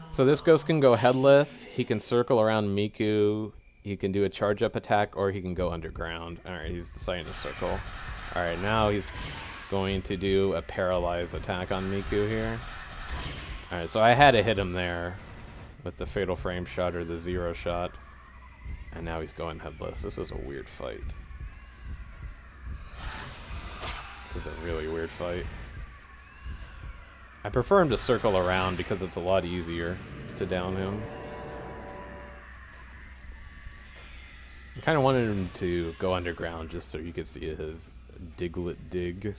So this ghost can go headless, he can circle around Miku, he can do a charge up attack, or he can go underground. Alright, he's deciding to circle. Alright, now he's going to do a paralyze attack on Miku here. Alright, so I had to hit him there with the fatal frame shot or the 0 shot. And now he's going headless. This is a weird fight. This is a really weird fight. I prefer him to circle around because it's a lot easier to down him. I kind of wanted him to go underground just so you could see his Diglett dig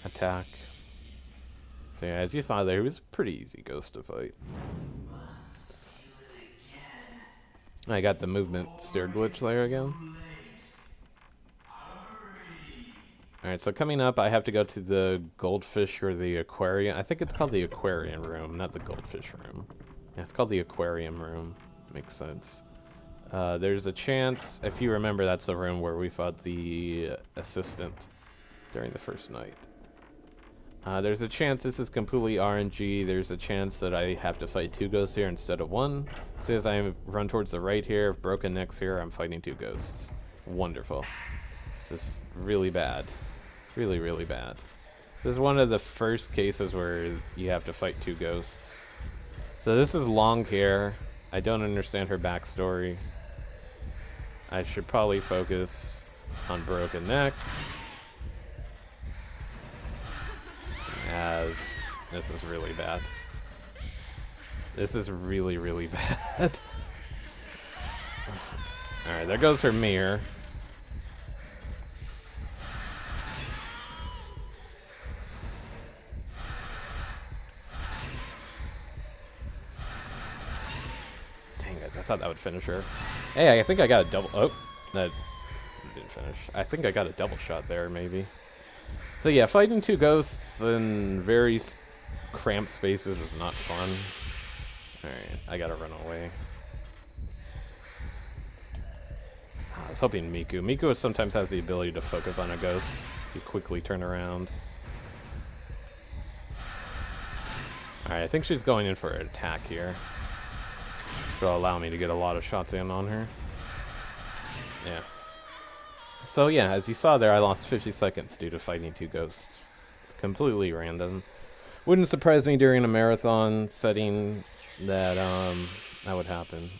attack. So yeah, as you saw there, he was a pretty easy ghost to fight. I got the movement stair glitch there again. Alright, so coming up, I have to go to the goldfish or the aquarium. I think it's called the aquarium room, not the goldfish room. Yeah, it's called the aquarium room. Makes sense. There's a chance, if you remember, that's the room where we fought the assistant during the first night. There's a chance this is completely RNG. There's a chance that I have to fight 2 ghosts here instead of 1. As soon as I run towards the right here, broken necks here, I'm fighting 2 ghosts. Wonderful. This is really bad. Really, really bad. This is one of the first cases where you have to fight 2 ghosts. So this is long hair. I don't understand her backstory. I should probably focus on broken neck. As this is really bad. This is really, really bad. Alright, there goes her mirror. Dang it, I thought that would finish her. Hey, I think I got a double. Oh, that didn't finish. I think I got a double shot there, maybe. So yeah, fighting 2 ghosts in very cramped spaces is not fun. Alright, I gotta run away. I was hoping Miku. Miku sometimes has the ability to focus on a ghost. You quickly turn around. Alright, I think she's going in for an attack here. Which will allow me to get a lot of shots in on her. Yeah. So yeah, as you saw there, I lost 50 seconds due to fighting 2 ghosts. It's completely random. Wouldn't surprise me during a marathon setting that that would happen.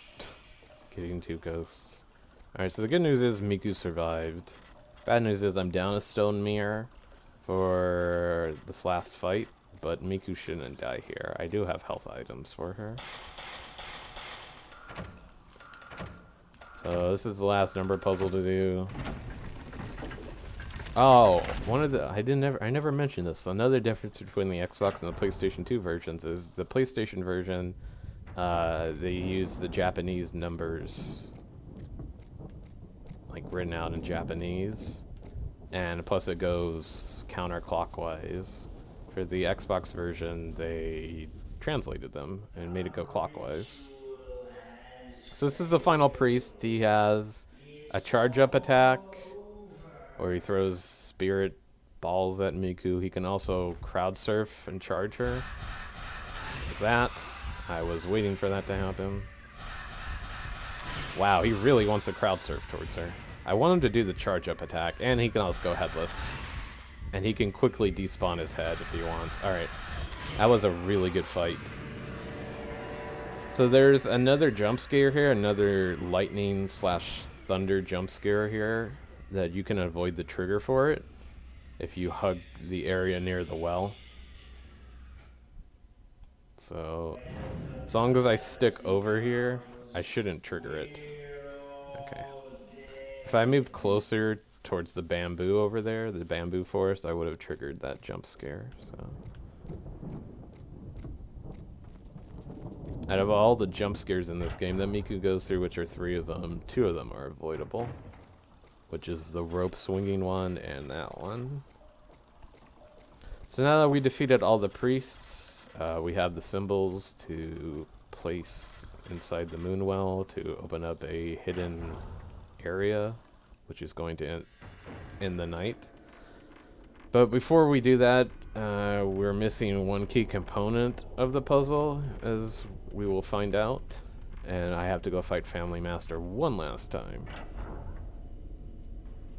Getting 2 ghosts. Alright, so the good news is Miku survived. Bad news is I'm down a stone mirror for this last fight, but Miku shouldn't die here. I do have health items for her. So this is the last number puzzle to do. Oh, I never mentioned this. Another difference between the Xbox and the PlayStation 2 versions is the PlayStation version, they use the Japanese numbers, like written out in Japanese, and plus it goes counterclockwise. For the Xbox version, they translated them and made it go clockwise. So this is the final priest. He has a charge-up attack, or he throws spirit balls at Miku. He can also crowd surf and charge her. Like that. I was waiting for that to happen. Wow, he really wants to crowd surf towards her. I want him to do the charge-up attack, and he can also go headless. And he can quickly despawn his head if he wants. Alright, that was a really good fight. So there's another jump scare here, another lightning slash thunder jump scare here that you can avoid the trigger for it if you hug the area near the well. So as long as I stick over here, I shouldn't trigger it. Okay. If I moved closer towards the bamboo over there, the bamboo forest, I would have triggered that jump scare. So out of all the jump scares in this game that Miku goes through, which are 3 of them, 2 of them are avoidable, which is the rope swinging one and that one. So now that we defeated all the priests, we have the symbols to place inside the moonwell to open up a hidden area, which is going to end the night. But before we do that, we're missing one key component of the puzzle, as we will find out. And I have to go fight Family Master one last time.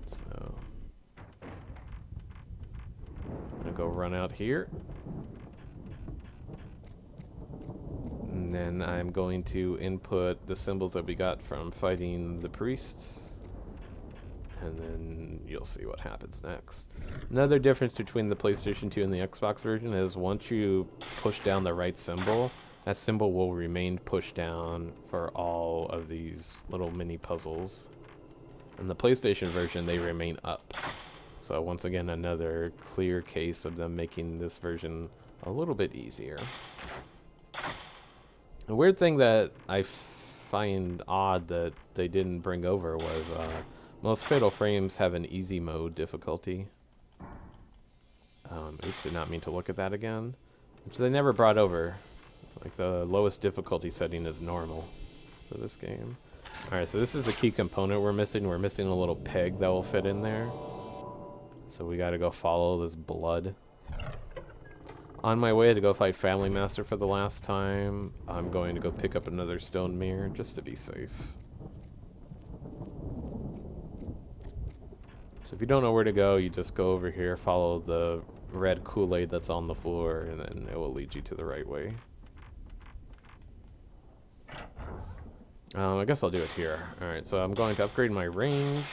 So I'm gonna go run out here. And then I'm going to input the symbols that we got from fighting the priests. and then you'll see what happens next. Another difference between the PlayStation 2 and the Xbox version is once you push down the right symbol, that symbol will remain pushed down for all of these little mini puzzles. In the PlayStation version, they remain up. So once again, another clear case of them making this version a little bit easier. A weird thing that I find odd that they didn't bring over was most Fatal Frames have an easy mode difficulty. Oops, did not mean to look at that again. Which they never brought over. Like the lowest difficulty setting is normal for this game. Alright, so this is the key component we're missing. We're missing a little peg that will fit in there. So we gotta go follow this blood. On my way to go fight Family Master for the last time, I'm going to go pick up another stone mirror just to be safe. So if you don't know where to go, you just go over here, follow the red Kool-Aid that's on the floor, and then it will lead you to the right way. I guess I'll do it here. Alright, so I'm going to upgrade my range,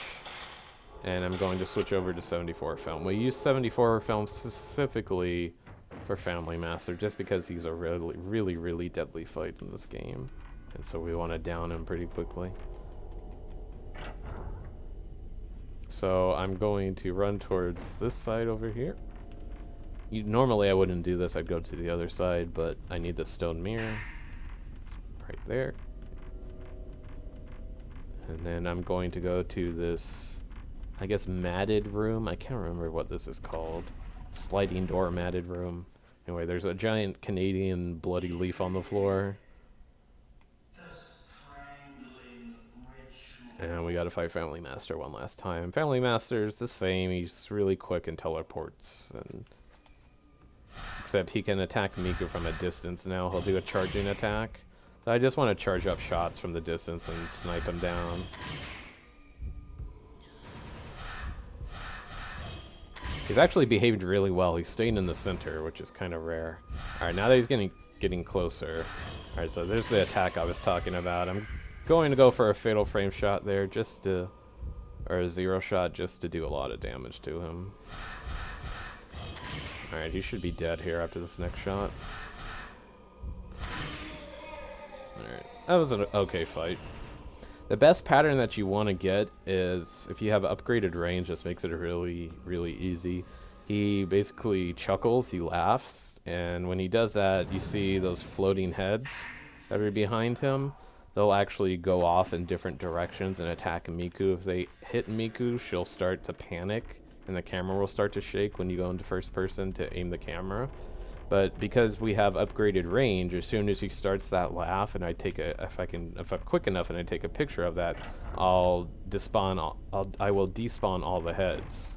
and I'm going to switch over to 74 film. We use 74 film specifically for Family Master, just because he's a really deadly fight in this game. And so we want to down him pretty quickly. So I'm going to run towards this side over here. Normally I wouldn't do this, I'd go to the other side, but I need the stone mirror. It's right there. And then I'm going to go to this, I guess, matted room. I can't remember what this is called. Sliding door matted room. Anyway, there's a giant Canadian bloody leaf on the floor. And we gotta fight Family Master one last time. Family Master's the same, he's really quick and teleports. Except he can attack Miku from a distance now. He'll do a charging attack. So I just want to charge up shots from the distance and snipe him down. He's actually behaved really well. He's staying in the center, which is kind of rare. Alright, now that he's getting closer. Alright, so there's the attack I was talking about. I'm going to go for a fatal frame shot there just to... or a zero shot just to do a lot of damage to him. Alright, he should be dead here after this next shot. Alright, that was an okay fight. The best pattern that you want to get is if you have upgraded range, this makes it really easy. He basically chuckles, he laughs, and when he does that, you see those floating heads that are behind him. They'll actually go off in different directions and attack Miku. If they hit Miku, she'll start to panic, and the camera will start to shake when you go into first person to aim the camera. But because we have upgraded range, as soon as he starts that laugh, and I take a, if I'm quick enough and I take a picture of that, I will despawn all the heads,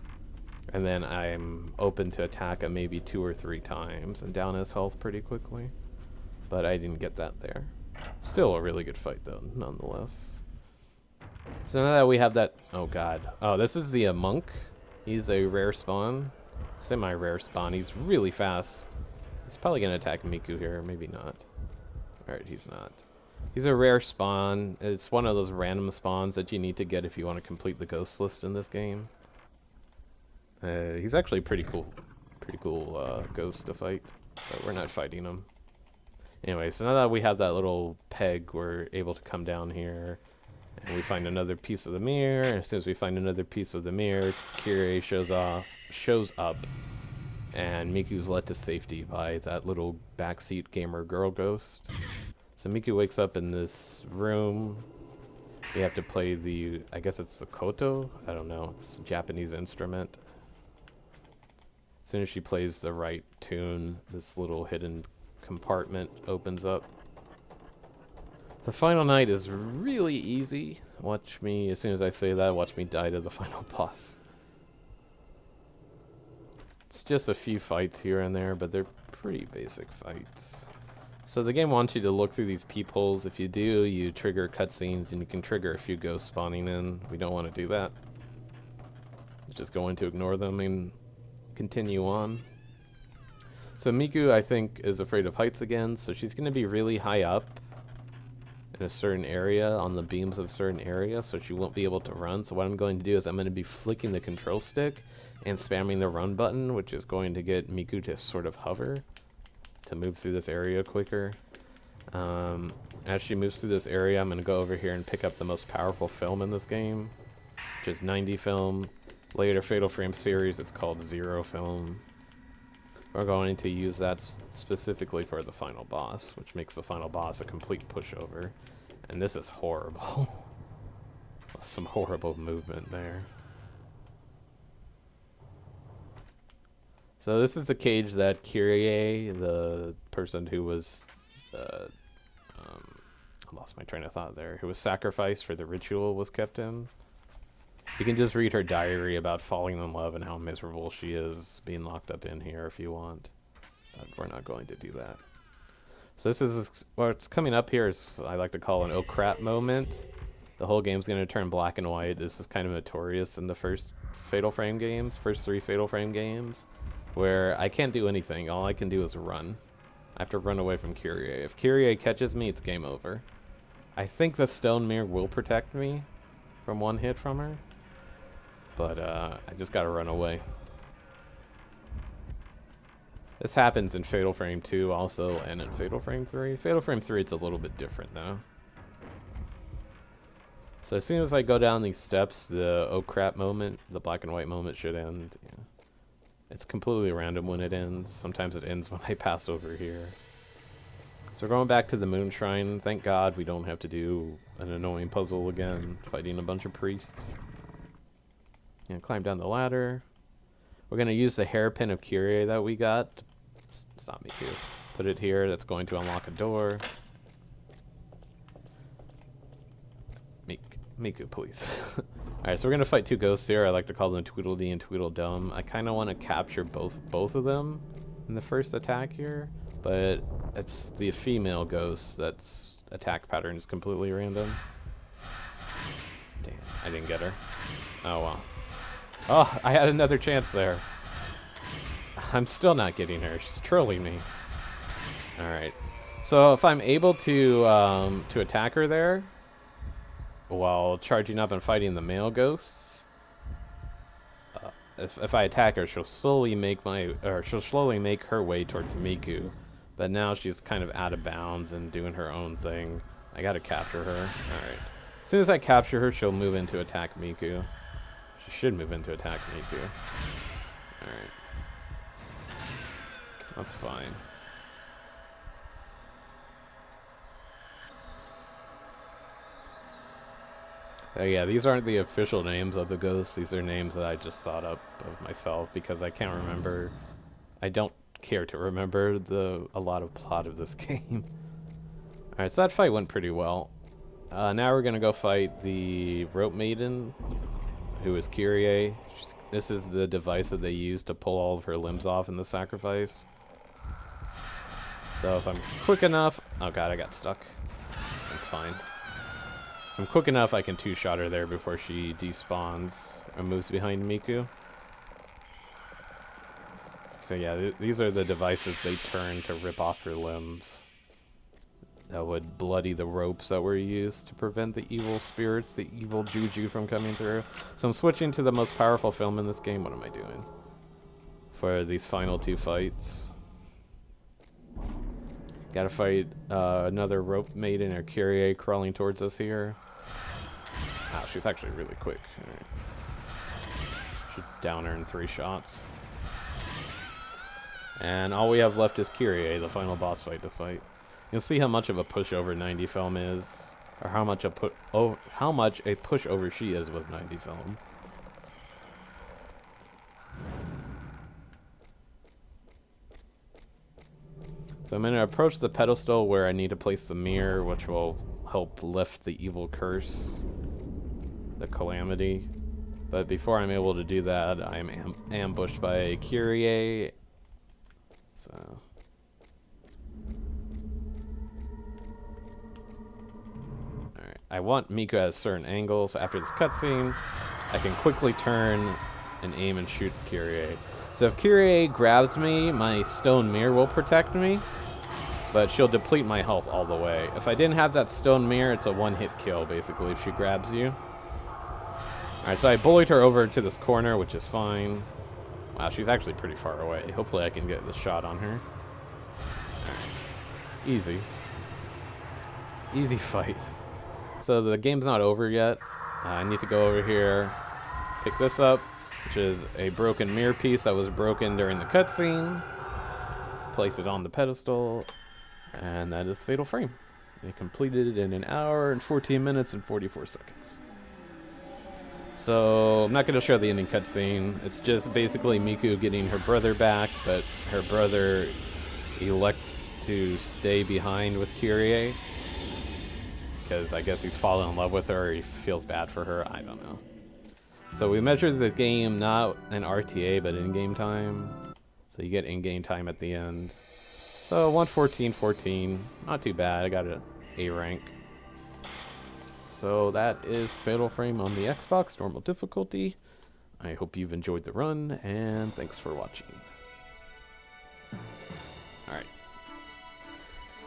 and then I'm open to attack him maybe 2 or 3 times and down his health pretty quickly. But I didn't get that there. Still a really good fight though, nonetheless. So now that we have that, oh god, oh this is the monk. He's a rare spawn, semi-rare spawn. He's really fast. He's probably going to attack Miku here, maybe not. Alright, he's not. He's a rare spawn. It's one of those random spawns that you need to get if you want to complete the ghost list in this game. He's actually pretty cool ghost to fight, but we're not fighting him. Anyway, so now that we have that little peg, we're able to come down here, and we find another piece of the mirror. As soon as we find another piece of the mirror, Kyrie shows up. And Miku's led to safety by that little backseat gamer girl ghost. So Miku wakes up in this room. We have to play the, I guess it's the koto? I don't know. It's a Japanese instrument. As soon as she plays the right tune, this little hidden compartment opens up. The final night is really easy. Watch me, as soon as I say that, watch me die to the final boss. It's just a few fights here and there, but they're pretty basic fights. So the game wants you to look through these peepholes. If you do, you trigger cutscenes, and you can trigger a few ghosts spawning in. We don't want to do that. Just going to ignore them and continue on. So Miku, I think, is afraid of heights again, so she's going to be really high up. in a certain area, on the beams of a certain area, so she won't be able to run. So what I'm going to do is I'm going to be flicking the control stick and spamming the run button, which is going to get Miku to sort of hover to move through this area quicker. As she moves through this area, I'm going to go over here and pick up the most powerful film in this game, which is 90 film. Later Fatal Frame series, it's called 0 film. We're going to use that specifically for the final boss, which makes the final boss a complete pushover. And this is horrible. Some horrible movement there. So this is the cage that Kyrie, the person who was... I lost my train of thought there. Who was sacrificed for the ritual was kept in. You can just read her diary about falling in love and how miserable she is being locked up in here if you want. But we're not going to do that. So this is what's coming up here is I like to call an oh crap moment. The whole game's going to turn black and white. This is kind of notorious in the first Fatal Frame games, first 3 Fatal Frame games, where I can't do anything. All I can do is run. I have to run away from Kyrie. If Kyrie catches me, it's game over. I think the stone mirror will protect me from one hit from her. But I just gotta run away. This happens in Fatal Frame 2 also, and in Fatal Frame 3. Fatal Frame 3, it's a little bit different though. So as soon as I go down these steps, the oh crap moment, the black and white moment should end. Yeah. It's completely random when it ends. Sometimes it ends when I pass over here. So we're going back to the Moon Shrine. Thank God we don't have to do an annoying puzzle again, fighting a bunch of priests. And climb down the ladder. We're going to use the hairpin of Kyrie that we got. Stop Miku. Put it here. That's going to unlock a door. Miku, please. Alright, so we're going to fight 2 ghosts here. I like to call them Tweedledee and Tweedledum. I kind of want to capture both of them in the first attack here. But it's the female ghost that's attack pattern is completely random. Damn, I didn't get her. Oh, well. Oh, I had another chance there. I'm still not getting her. She's trolling me. Alright. So if I'm able to attack her there while charging up and fighting the male ghosts, if I attack her, she'll slowly make her way towards Miku. But now she's kind of out of bounds and doing her own thing. I gotta capture her. Alright. As soon as I capture her, she'll move into attack Miku. She should move into attack Miku. Alright. That's fine. Yeah, these aren't the official names of the ghosts. These are names that I just thought up of myself because I can't remember. I don't care to remember a lot of plot of this game. Alright, so that fight went pretty well. Now we're gonna go fight the Rope Maiden, who is Kyrie. This is the device that they use to pull all of her limbs off in the sacrifice. So if I'm quick enough... Oh god, I got stuck. That's fine. If I'm quick enough, I can two-shot her there before she despawns or moves behind Miku. So yeah, these are the devices they turn to rip off her limbs. That would bloody the ropes that were used to prevent the evil spirits, the evil juju from coming through. So I'm switching to the most powerful film in this game. What am I doing? For these final 2 fights. Gotta fight another Rope Maiden or Kyrie crawling towards us here. Wow, she's actually really quick. All right. Should down her in 3 shots. And all we have left is Kyrie, the final boss fight to fight. You'll see how much of a pushover 90 film is, or how much a pushover she is with 90 film. So I'm going to approach the pedestal where I need to place the mirror, which will help lift the evil curse, the calamity. But before I'm able to do that, I'm ambushed by Kyrie. So... Alright, I want Miku at a certain angle, so after this cutscene, I can quickly turn and aim and shoot Kyrie. So if Kyrie grabs me, my stone mirror will protect me. but she'll deplete my health all the way. If I didn't have that stone mirror, it's a one-hit kill, basically, if she grabs you. Alright, so I bullied her over to this corner, which is fine. Wow, she's actually pretty far away. Hopefully I can get the shot on her. Alright. Easy. Easy fight. So the game's not over yet. I need to go over here, pick this up, which is a broken mirror piece that was broken during the cutscene. Place it on the pedestal, and that is Fatal Frame. I completed it in 1 hour and 14 minutes and 44 seconds. So I'm not going to show the ending cutscene. It's just basically Miku getting her brother back, but her brother elects to stay behind with Kyrie. Because I guess he's fallen in love with her, or he feels bad for her, I don't know. So we measured the game, not in RTA, but in-game time. So you get in-game time at the end. So 114.14, not too bad, I got an A rank. So that is Fatal Frame on the Xbox, normal difficulty. I hope you've enjoyed the run, and thanks for watching.